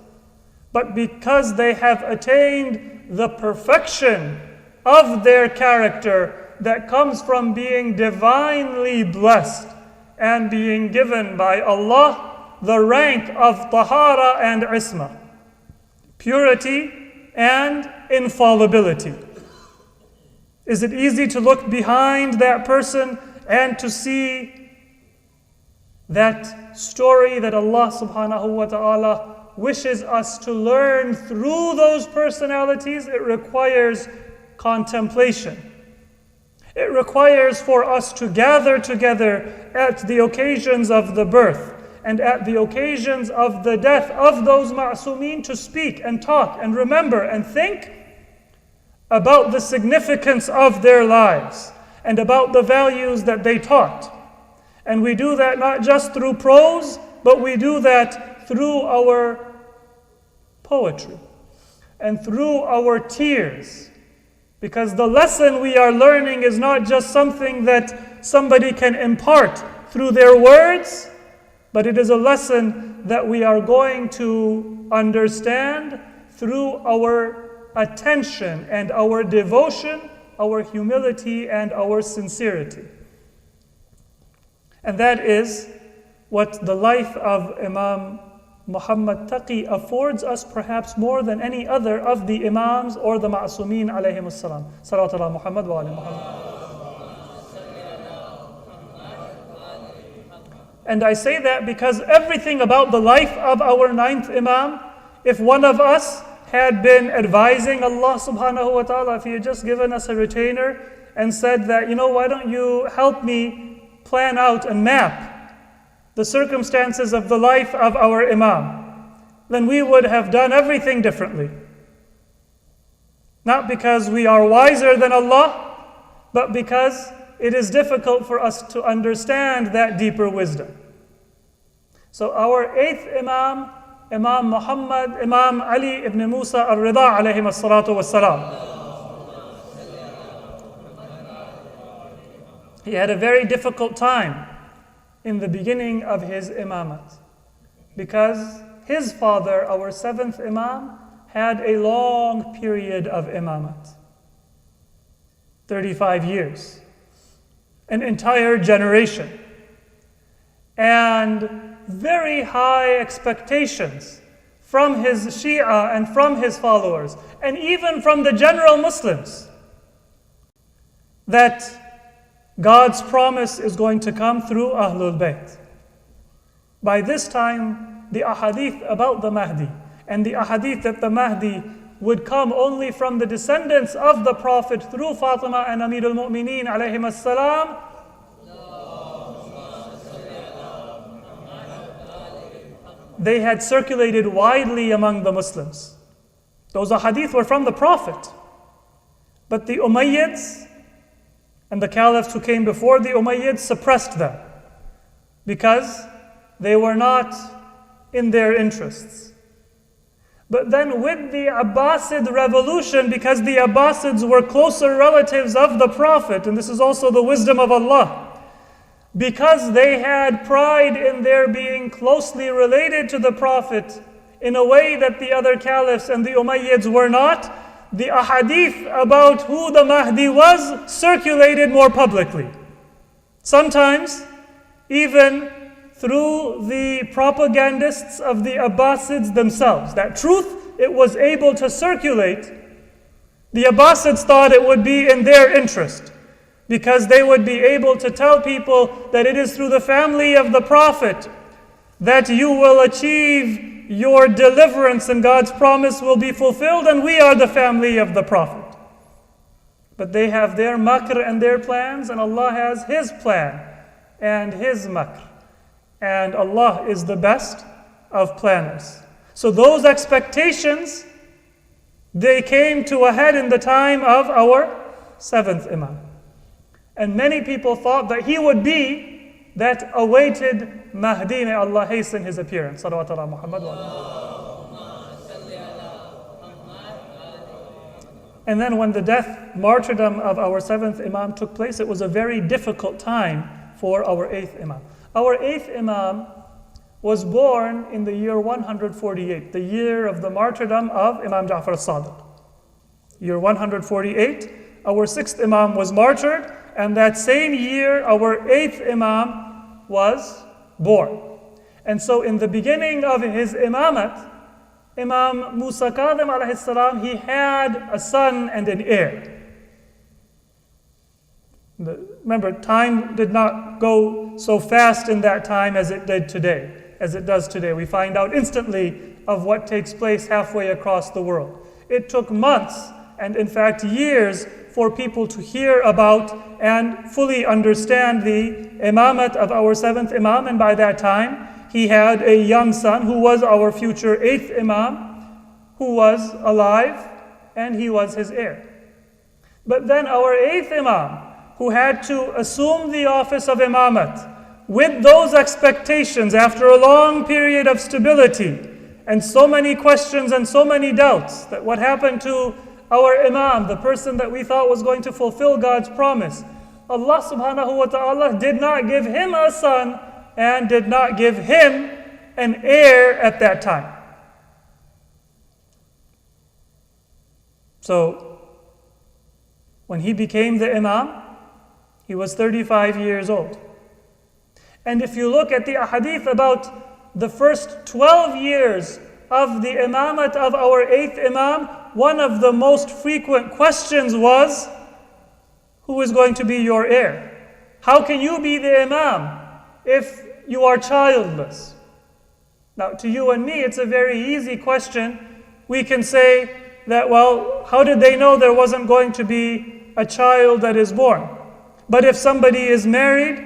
Speaker 3: but because they have attained the perfection of their character that comes from being divinely blessed and being given by Allah the rank of tahara and isma, purity and infallibility. Is it easy to look behind that person and to see that story that Allah subhanahu wa ta'ala wishes us to learn through those personalities? It requires contemplation. It requires for us to gather together at the occasions of the birth and at the occasions of the death of those ma'asumeen to speak and talk and remember and think about the significance of their lives and about the values that they taught. And we do that not just through prose, but we do that through our poetry and through our tears. Because the lesson we are learning is not just something that somebody can impart through their words, but it is a lesson that we are going to understand through our attention and our devotion, our humility and our sincerity. And that is what the life of Imam Muhammad Taqi affords us, perhaps more than any other of the Imams or the Ma'asumeen alayhimus salam. Salawat ala Muhammad wa ala Muhammad. And I say that because everything about the life of our ninth Imam, if one of us had been advising Allah subhanahu wa ta'ala, if He had just given us a retainer and said that, why don't you help me plan out and map the circumstances of the life of our Imam, then we would have done everything differently. Not because we are wiser than Allah, but because it is difficult for us to understand that deeper wisdom. So our eighth Imam, Imam Muhammad, Imam Ali ibn Musa al-Rida alayhi as-salatu was-salam. He had a very difficult time in the beginning of his imamat, because his father, our seventh Imam, had a long period of imamat. 35 years. An entire generation. And very high expectations from his Shia and from his followers, and even from the general Muslims, that God's promise is going to come through Ahlul Bayt. By this time, the ahadith about the Mahdi and the ahadith that the Mahdi would come only from the descendants of the Prophet through Fatima and Amir al-Mu'mineen alayhim as-salam, they had circulated widely among the Muslims. Those ahadith were from the Prophet. But the Umayyads and the caliphs who came before the Umayyads suppressed them because they were not in their interests. But then with the Abbasid revolution, because the Abbasids were closer relatives of the Prophet, and this is also the wisdom of Allah, because they had pride in their being closely related to the Prophet in a way that the other caliphs and the Umayyads were not, the ahadith about who the Mahdi was circulated more publicly. Sometimes even through the propagandists of the Abbasids themselves. That truth, it was able to circulate. The Abbasids thought it would be in their interest, because they would be able to tell people that it is through the family of the Prophet that you will achieve your deliverance and God's promise will be fulfilled, and we are the family of the Prophet. But they have their makr and their plans, and Allah has His plan and His makr. And Allah is the best of planners. So those expectations, they came to a head in the time of our seventh Imam. And many people thought that he would be that awaited Mahdi. May Allah hasten his appearance. Salawat ala Muhammad wa ala. And then when the death, martyrdom of our seventh Imam took place, it was a very difficult time for our eighth Imam. Our eighth Imam was born in the year 148, the year of the martyrdom of Imam Ja'far al-Sadiq. Year 148, our sixth Imam was martyred, and that same year our eighth Imam was born. And so in the beginning of his imamat, Imam Musa Kadhim alayhi salam, he had a son and an heir. Remember, time did not go so fast in that time as it did today, as it does today. We find out instantly of what takes place halfway across the world. It took months, and in fact years, for people to hear about and fully understand the imamat of our seventh Imam, and by that time, he had a young son who was our future eighth Imam, who was alive, and he was his heir. But then our eighth Imam, who had to assume the office of imamat with those expectations after a long period of stability and so many questions and so many doubts, that what happened to our Imam, the person that we thought was going to fulfill God's promise, Allah subhanahu wa ta'ala did not give him a son and did not give him an heir at that time. So when he became the Imam, he was 35 years old. And if you look at the ahadith about the first 12 years of the imamat of our eighth Imam, one of the most frequent questions was, who is going to be your heir? How can you be the Imam if you are childless? Now, to you and me, it's a very easy question. We can say that, well, how did they know there wasn't going to be a child that is born? But if somebody is married,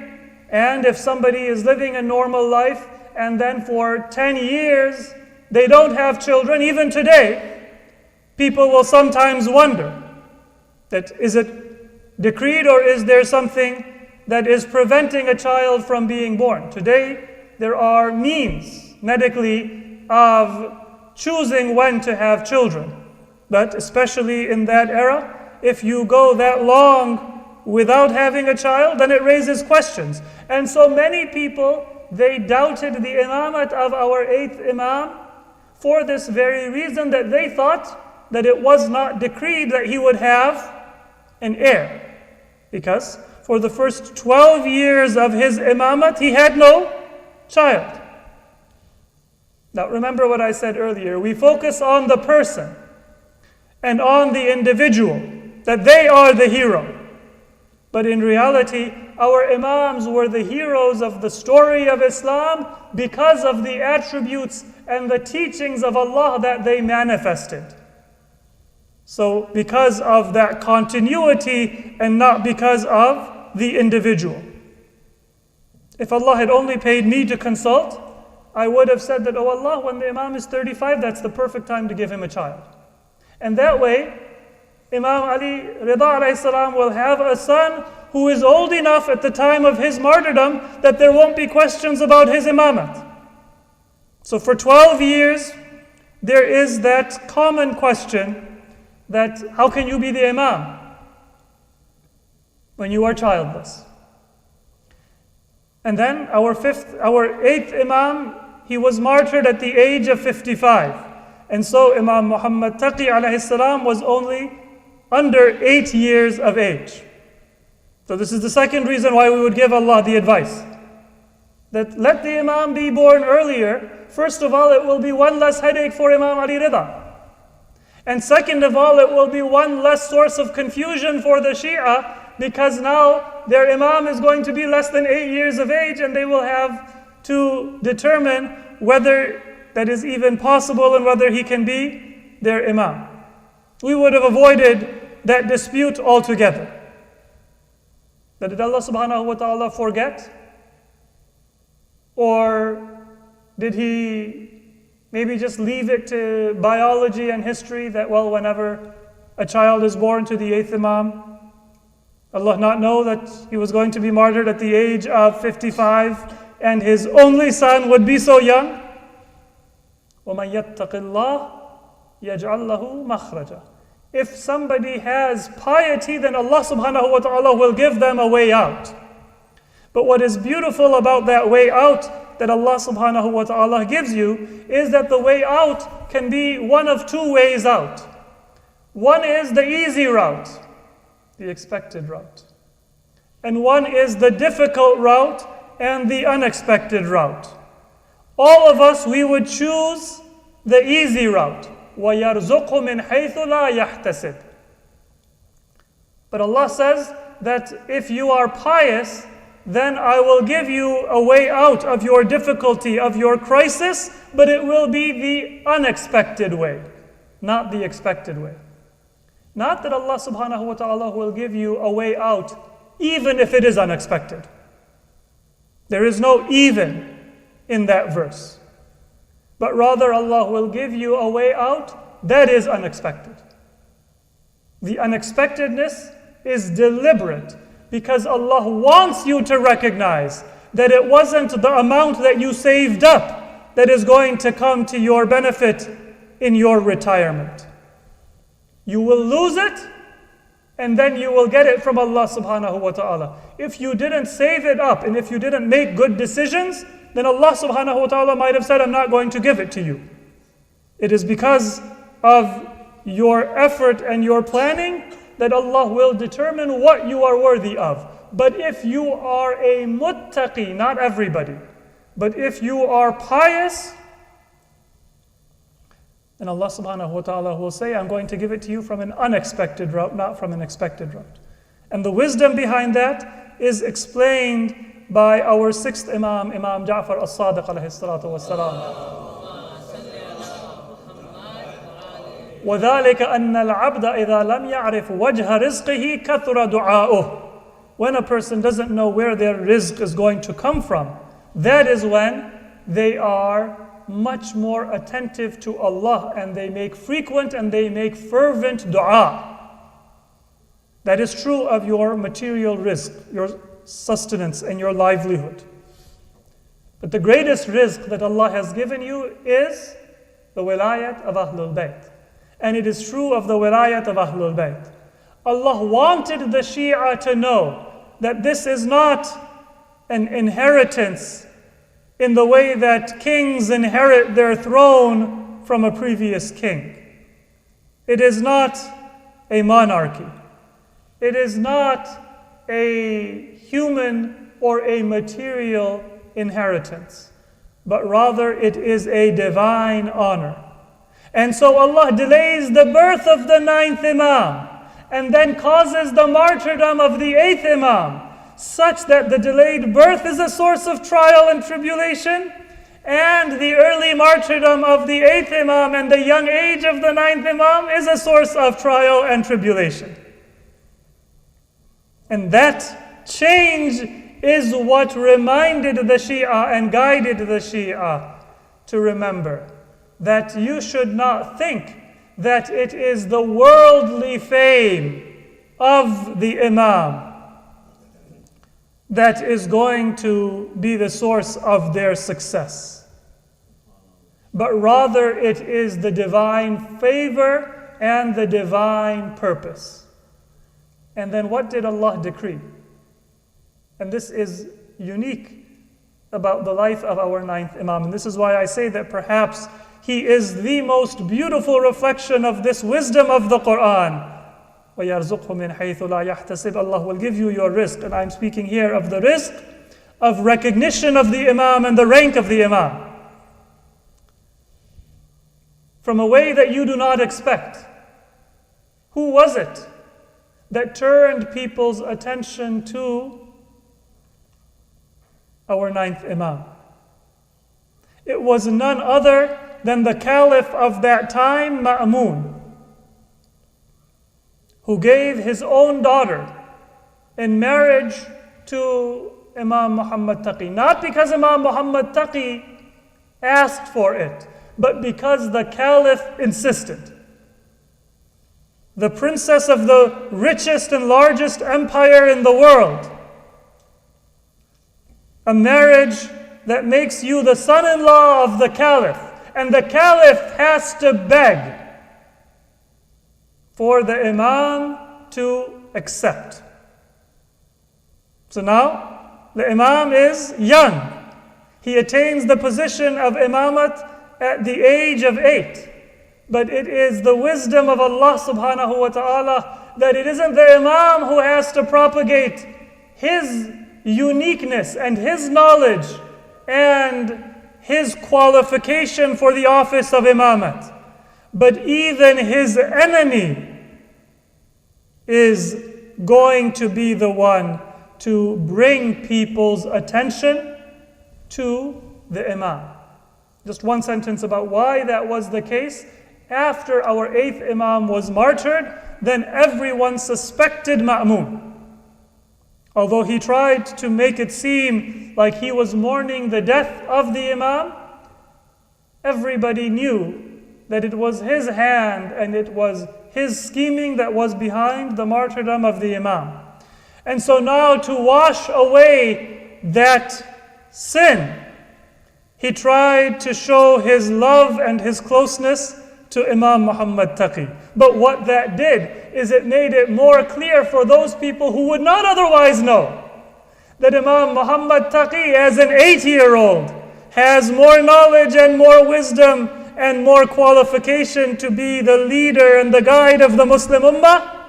Speaker 3: and if somebody is living a normal life, and then for 10 years they don't have children, even today, people will sometimes wonder that is it decreed, or is there something that is preventing a child from being born? Today, there are means medically of choosing when to have children. But especially in that era, if you go that long without having a child, then it raises questions. And so many people, they doubted the imamat of our eighth Imam for this very reason, that they thought that it was not decreed that he would have an heir. Because for the first 12 years of his imamat, he had no child. Now remember what I said earlier, we focus on the person and on the individual, that they are the hero. But in reality, our Imams were the heroes of the story of Islam because of the attributes and the teachings of Allah that they manifested. So because of that continuity and not because of the individual. If Allah had only paid me to consult, I would have said that, oh Allah, when the Imam is 35, that's the perfect time to give him a child. And that way, Imam Ali Rida alayhi salam will have a son who is old enough at the time of his martyrdom that there won't be questions about his imamat. So for 12 years, there is that common question that how can you be the Imam when you are childless? And then our eighth Imam, he was martyred at the age of 55. And so Imam Muhammad Taqi alayhi salam was only under 8 years of age. So this is the second reason why we would give Allah the advice. That let the Imam be born earlier. First of all, it will be one less headache for Imam Ali Rida. And second of all, it will be one less source of confusion for the Shia, because now their Imam is going to be less than 8 years of age and they will have to determine whether that is even possible and whether he can be their Imam. We would have avoided that dispute altogether. But did Allah subhanahu wa ta'ala forget? Or did he maybe just leave it to biology and history that, well, whenever a child is born to the eighth Imam, Allah not know that he was going to be martyred at the age of 55 and his only son would be so young? وَمَنْ يَتَّقِ اللَّهِ يَجْعَلْ لَهُ مَخْرَجًا. If somebody has piety, then Allah subhanahu wa ta'ala will give them a way out. But what is beautiful about that way out that Allah subhanahu wa ta'ala gives you is that the way out can be one of two ways out. One is the easy route, the expected route. And one is the difficult route and the unexpected route. All of us, we would choose the easy route. وَيَرْزُقْهُ مِنْ حَيْثُ لَا يَحْتَسِبْ. But Allah says that if you are pious, then I will give you a way out of your difficulty, of your crisis, but it will be the unexpected way, not the expected way. Not that Allah subhanahu wa ta'ala will give you a way out, even if it is unexpected. There is no even in that verse. But rather Allah will give you a way out that is unexpected. The unexpectedness is deliberate because Allah wants you to recognize that it wasn't the amount that you saved up that is going to come to your benefit in your retirement. You will lose it and then you will get it from Allah subhanahu wa ta'ala. If you didn't save it up and if you didn't make good decisions, then Allah subhanahu wa ta'ala might have said, I'm not going to give it to you. It is because of your effort and your planning that Allah will determine what you are worthy of. But if you are a muttaqi, not everybody, but if you are pious, then Allah subhanahu wa ta'ala will say, I'm going to give it to you from an unexpected route, not from an expected route. And the wisdom behind that is explained by our sixth Imam, Imam Ja'far as-Sadiq alayhi salatu wasalam. وَذَلِكَ أَنَّ الْعَبْدَ إِذَا لَمْ يَعْرِفْ وَجْهَ رِزْقِهِ كَثُرَ دُعَاؤُهُ. When a person doesn't know where their rizq is going to come from, that is when they are much more attentive to Allah and they make frequent and they make fervent dua. That is true of your material rizq, your sustenance and your livelihood. But the greatest rizq that Allah has given you is the wilayat of Ahlul Bayt. And it is true of the wilayat of Ahlul Bayt. Allah wanted the Shia to know that this is not an inheritance in the way that kings inherit their throne from a previous king. It is not a monarchy. It is not a human or a material inheritance, but rather it is a divine honor. And so Allah delays the birth of the ninth Imam and then causes the martyrdom of the eighth Imam, such that the delayed birth is a source of trial and tribulation, and the early martyrdom of the eighth Imam and the young age of the ninth Imam is a source of trial and tribulation. And that change is what reminded the Shia and guided the Shia to remember that you should not think that it is the worldly fame of the Imam that is going to be the source of their success, but rather it is the divine favor and the divine purpose. And then what did Allah decree? And this is unique about the life of our ninth Imam. And this is why I say that perhaps he is the most beautiful reflection of this wisdom of the Quran. وَيَرْزُقْهُ مِنْ حَيْثُ لَا يَحْتَسِبْ. Allah will give you your rizq. And I'm speaking here of the rizq of recognition of the Imam and the rank of the Imam, from a way that you do not expect. Who was it that turned people's attention to our ninth Imam? It was none other than the Caliph of that time, Ma'mun, who gave his own daughter in marriage to Imam Muhammad Taqi. Not because Imam Muhammad Taqi asked for it, but because the Caliph insisted. The princess of the richest and largest empire in the world. A marriage that makes you the son-in-law of the Caliph. And the Caliph has to beg for the Imam to accept. So now, the Imam is young. He attains the position of Imamat at the age of 8. But it is the wisdom of Allah subhanahu wa ta'ala that it isn't the Imam who has to propagate his uniqueness and his knowledge and his qualification for the office of Imamat. But even his enemy is going to be the one to bring people's attention to the Imam. Just one sentence about why that was the case. After our 8th Imam was martyred, then everyone suspected Ma'mun. Although he tried to make it seem like he was mourning the death of the Imam, everybody knew that it was his hand and it was his scheming that was behind the martyrdom of the Imam. And so now, to wash away that sin, he tried to show his love and his closeness to Imam Muhammad Taqi. But what that did is it made it more clear for those people who would not otherwise know that Imam Muhammad Taqi, as an 8-year-old, has more knowledge and more wisdom and more qualification to be the leader and the guide of the Muslim Ummah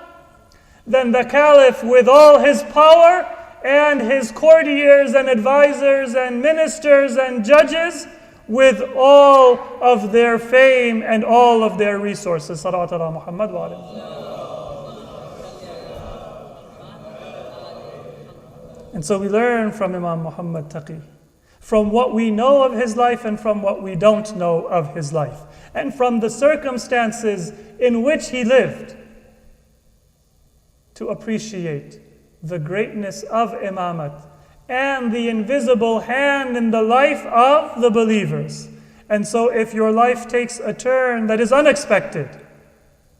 Speaker 3: than the Caliph with all his power and his courtiers and advisors and ministers and judges with all of their fame and all of their resources. Salawat ala Muhammad wa alayhi. And so we learn from Imam Muhammad Taqi, from what we know of his life and from what we don't know of his life, and from the circumstances in which he lived, to appreciate the greatness of Imamat and the invisible hand in the life of the believers. And so if your life takes a turn that is unexpected,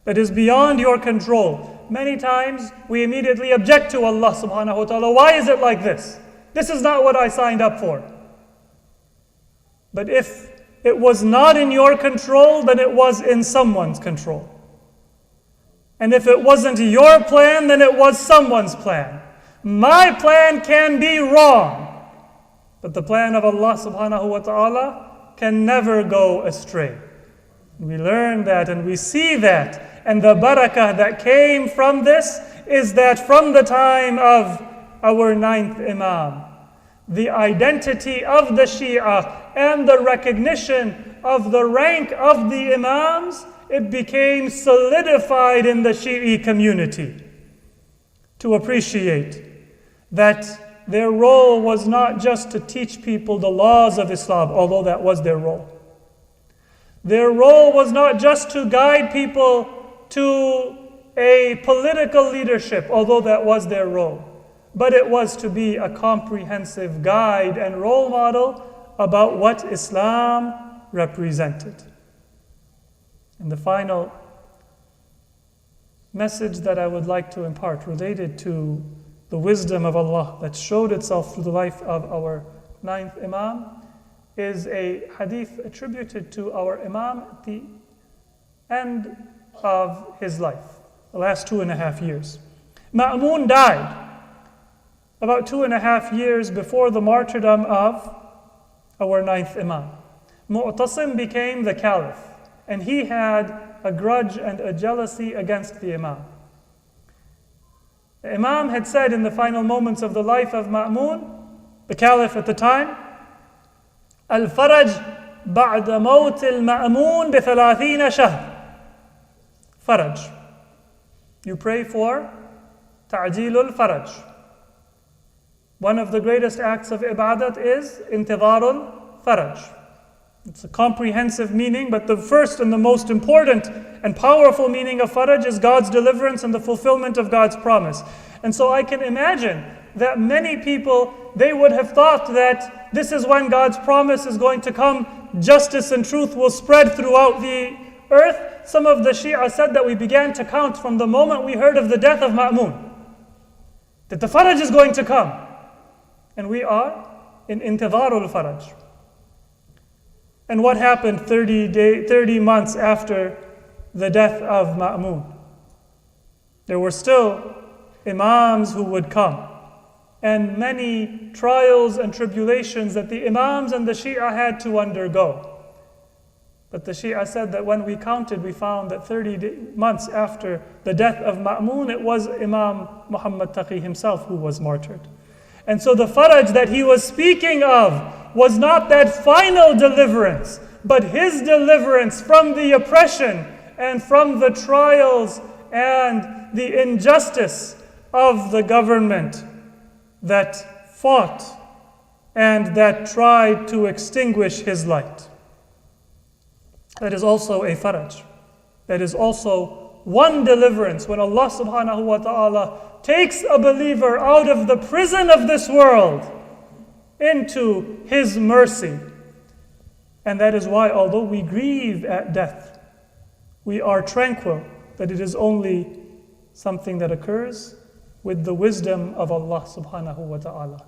Speaker 3: that is beyond your control, many times we immediately object to Allah subhanahu wa ta'ala. Why is it like this? This is not what I signed up for. But if it was not in your control, then it was in someone's control. And if it wasn't your plan, then it was someone's plan. My plan can be wrong, but the plan of Allah subhanahu wa ta'ala can never go astray. We learn that and we see that. And the barakah that came from this is that from the time of our 9th Imam, the identity of the Shia and the recognition of the rank of the Imams, it became solidified in the Shi'i community to appreciate that their role was not just to teach people the laws of Islam, although that was their role. Their role was not just to guide people to a political leadership, although that was their role, but it was to be a comprehensive guide and role model about what Islam represented. And the final message that I would like to impart related to the wisdom of Allah that showed itself through the life of our 9th Imam is a hadith attributed to our Imam at the end of his life, the last 2.5 years. Ma'mun died about 2.5 years before the martyrdom of our 9th Imam. Mu'tasim became the caliph, and he had a grudge and a jealousy against the Imam. The Imam had said in the final moments of the life of Ma'mun, the caliph at the time, Al-Faraj ba'da mawt al-Ma'mun bi-30 shahr. Faraj. You pray for Ta'jeel al-Faraj. One of the greatest acts of ibadat is Intidhar al-Faraj. It's a comprehensive meaning, but the first and the most important and powerful meaning of faraj is God's deliverance and the fulfillment of God's promise. And so I can imagine that many people, they would have thought that this is when God's promise is going to come, justice and truth will spread throughout the earth. Some of the Shia said that we began to count from the moment we heard of the death of Ma'mun, that the faraj is going to come. And we are in Intidhar al-Faraj. And what happened 30 months after the death of Ma'mun? There were still Imams who would come, and many trials and tribulations that the Imams and the Shia had to undergo. But the Shia said that when we counted, we found that 30 months after the death of Ma'mun, it was Imam Muhammad Taqi himself who was martyred. And so the faraj that he was speaking of was not that final deliverance, but his deliverance from the oppression and from the trials and the injustice of the government that fought and that tried to extinguish his light. That is also a faraj. That is also one deliverance when Allah subhanahu wa ta'ala takes a believer out of the prison of this world into His mercy. And that is why, although we grieve at death, we are tranquil that it is only something that occurs with the wisdom of Allah subhanahu wa ta'ala.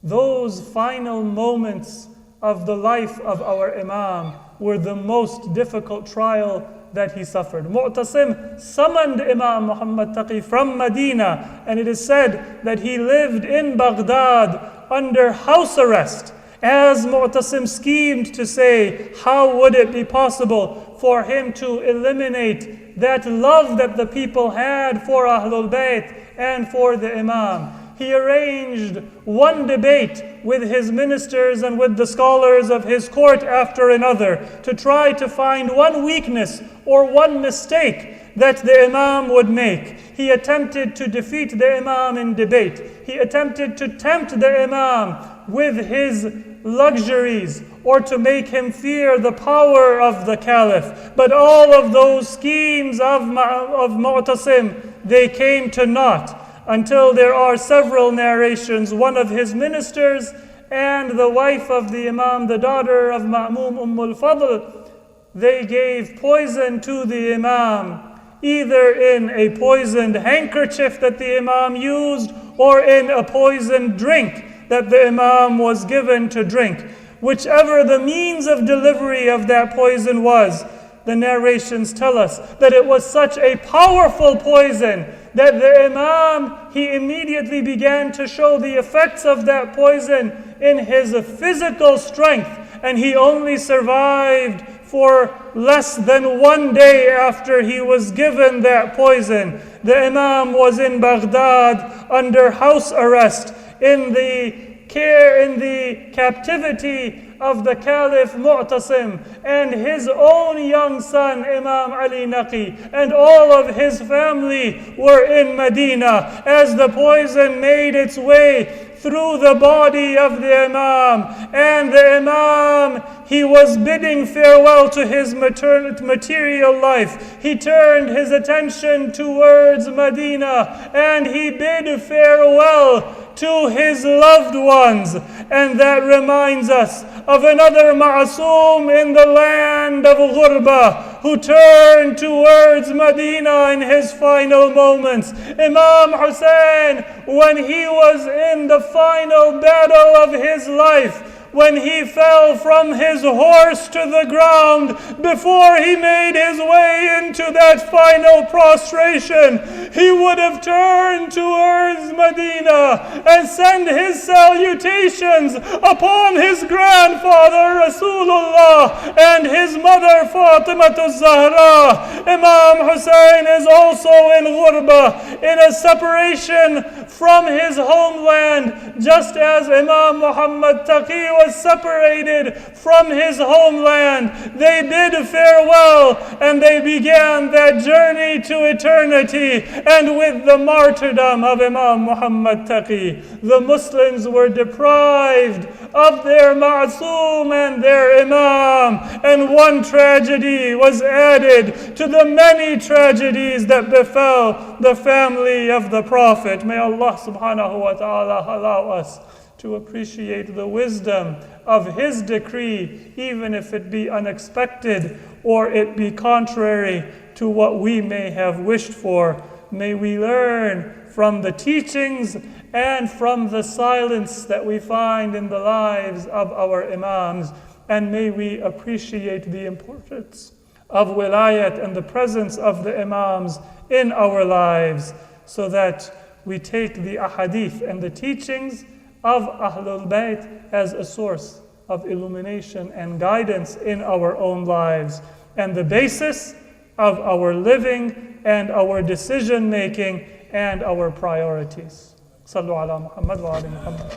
Speaker 3: Those final moments of the life of our Imam were the most difficult trial that he suffered. Mu'tasim summoned Imam Muhammad Taqi from Medina, and it is said that he lived in Baghdad under house arrest, as Mu'tasim schemed to say, how would it be possible for him to eliminate that love that the people had for Ahlul Bayt and for the Imam. He arranged one debate with his ministers and with the scholars of his court after another to try to find one weakness or one mistake that the Imam would make. He attempted to defeat the Imam in debate. He attempted to tempt the Imam with his luxuries or to make him fear the power of the Caliph. But all of those schemes of Mu'tasim, they came to naught, until there are several narrations. One of his ministers and the wife of the Imam, the daughter of Ma'mum al-Fadl, they gave poison to the Imam, either in a poisoned handkerchief that the Imam used or in a poisoned drink that the Imam was given to drink. Whichever the means of delivery of that poison was, the narrations tell us that it was such a powerful poison that the Imam, he immediately began to show the effects of that poison in his physical strength, and he only survived for less than 1 day after he was given that poison. The Imam was in Baghdad under house arrest in the captivity of the Caliph Mu'tasim, and his own young son Imam Ali Naqi and all of his family were in Medina as the poison made its way through the body of the Imam. And the Imam, he was bidding farewell to his material life. He turned his attention towards Medina and he bid farewell to his loved ones. And that reminds us of another ma'asum in the land of Ghurba who turned towards Medina in his final moments. Imam Hussein, when he was in the final battle of his life, when he fell from his horse to the ground, before he made his way into that final prostration, he would have turned towards Medina and sent his salutations upon his grandfather Rasulullah and his mother Fatima Zahra. Imam Hussein is also in Ghurba, in a separation from his homeland, just as Imam Muhammad Taqi was separated from his homeland. They bid farewell and they began that journey to eternity. And with the martyrdom of Imam Muhammad Taqi, the Muslims were deprived of their ma'asum and their imam. And one tragedy was added to the many tragedies that befell the family of the Prophet. May Allah subhanahu wa ta'ala allow us to appreciate the wisdom of his decree, even if it be unexpected or it be contrary to what we may have wished for. May we learn from the teachings and from the silence that we find in the lives of our imams, and may we appreciate the importance of wilayat and the presence of the imams in our lives, so that we take the ahadith and the teachings of Ahlul Bayt as a source of illumination and guidance in our own lives, and the basis of our living and our decision making and our priorities. Sallu ala Muhammad wa ali Muhammad.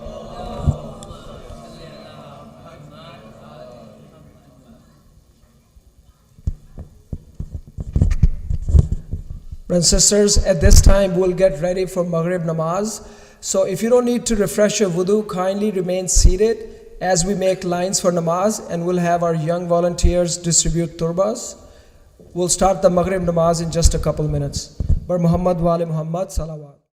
Speaker 1: Brothers and sisters, at this time we'll get ready for Maghrib Namaz. So if you don't need to refresh your wudu, kindly remain seated as we make lines for namaz, and we'll have our young volunteers distribute turbas. We'll start the Maghrib Namaz in just a couple minutes. Bar Muhammad wa ali Muhammad salawat.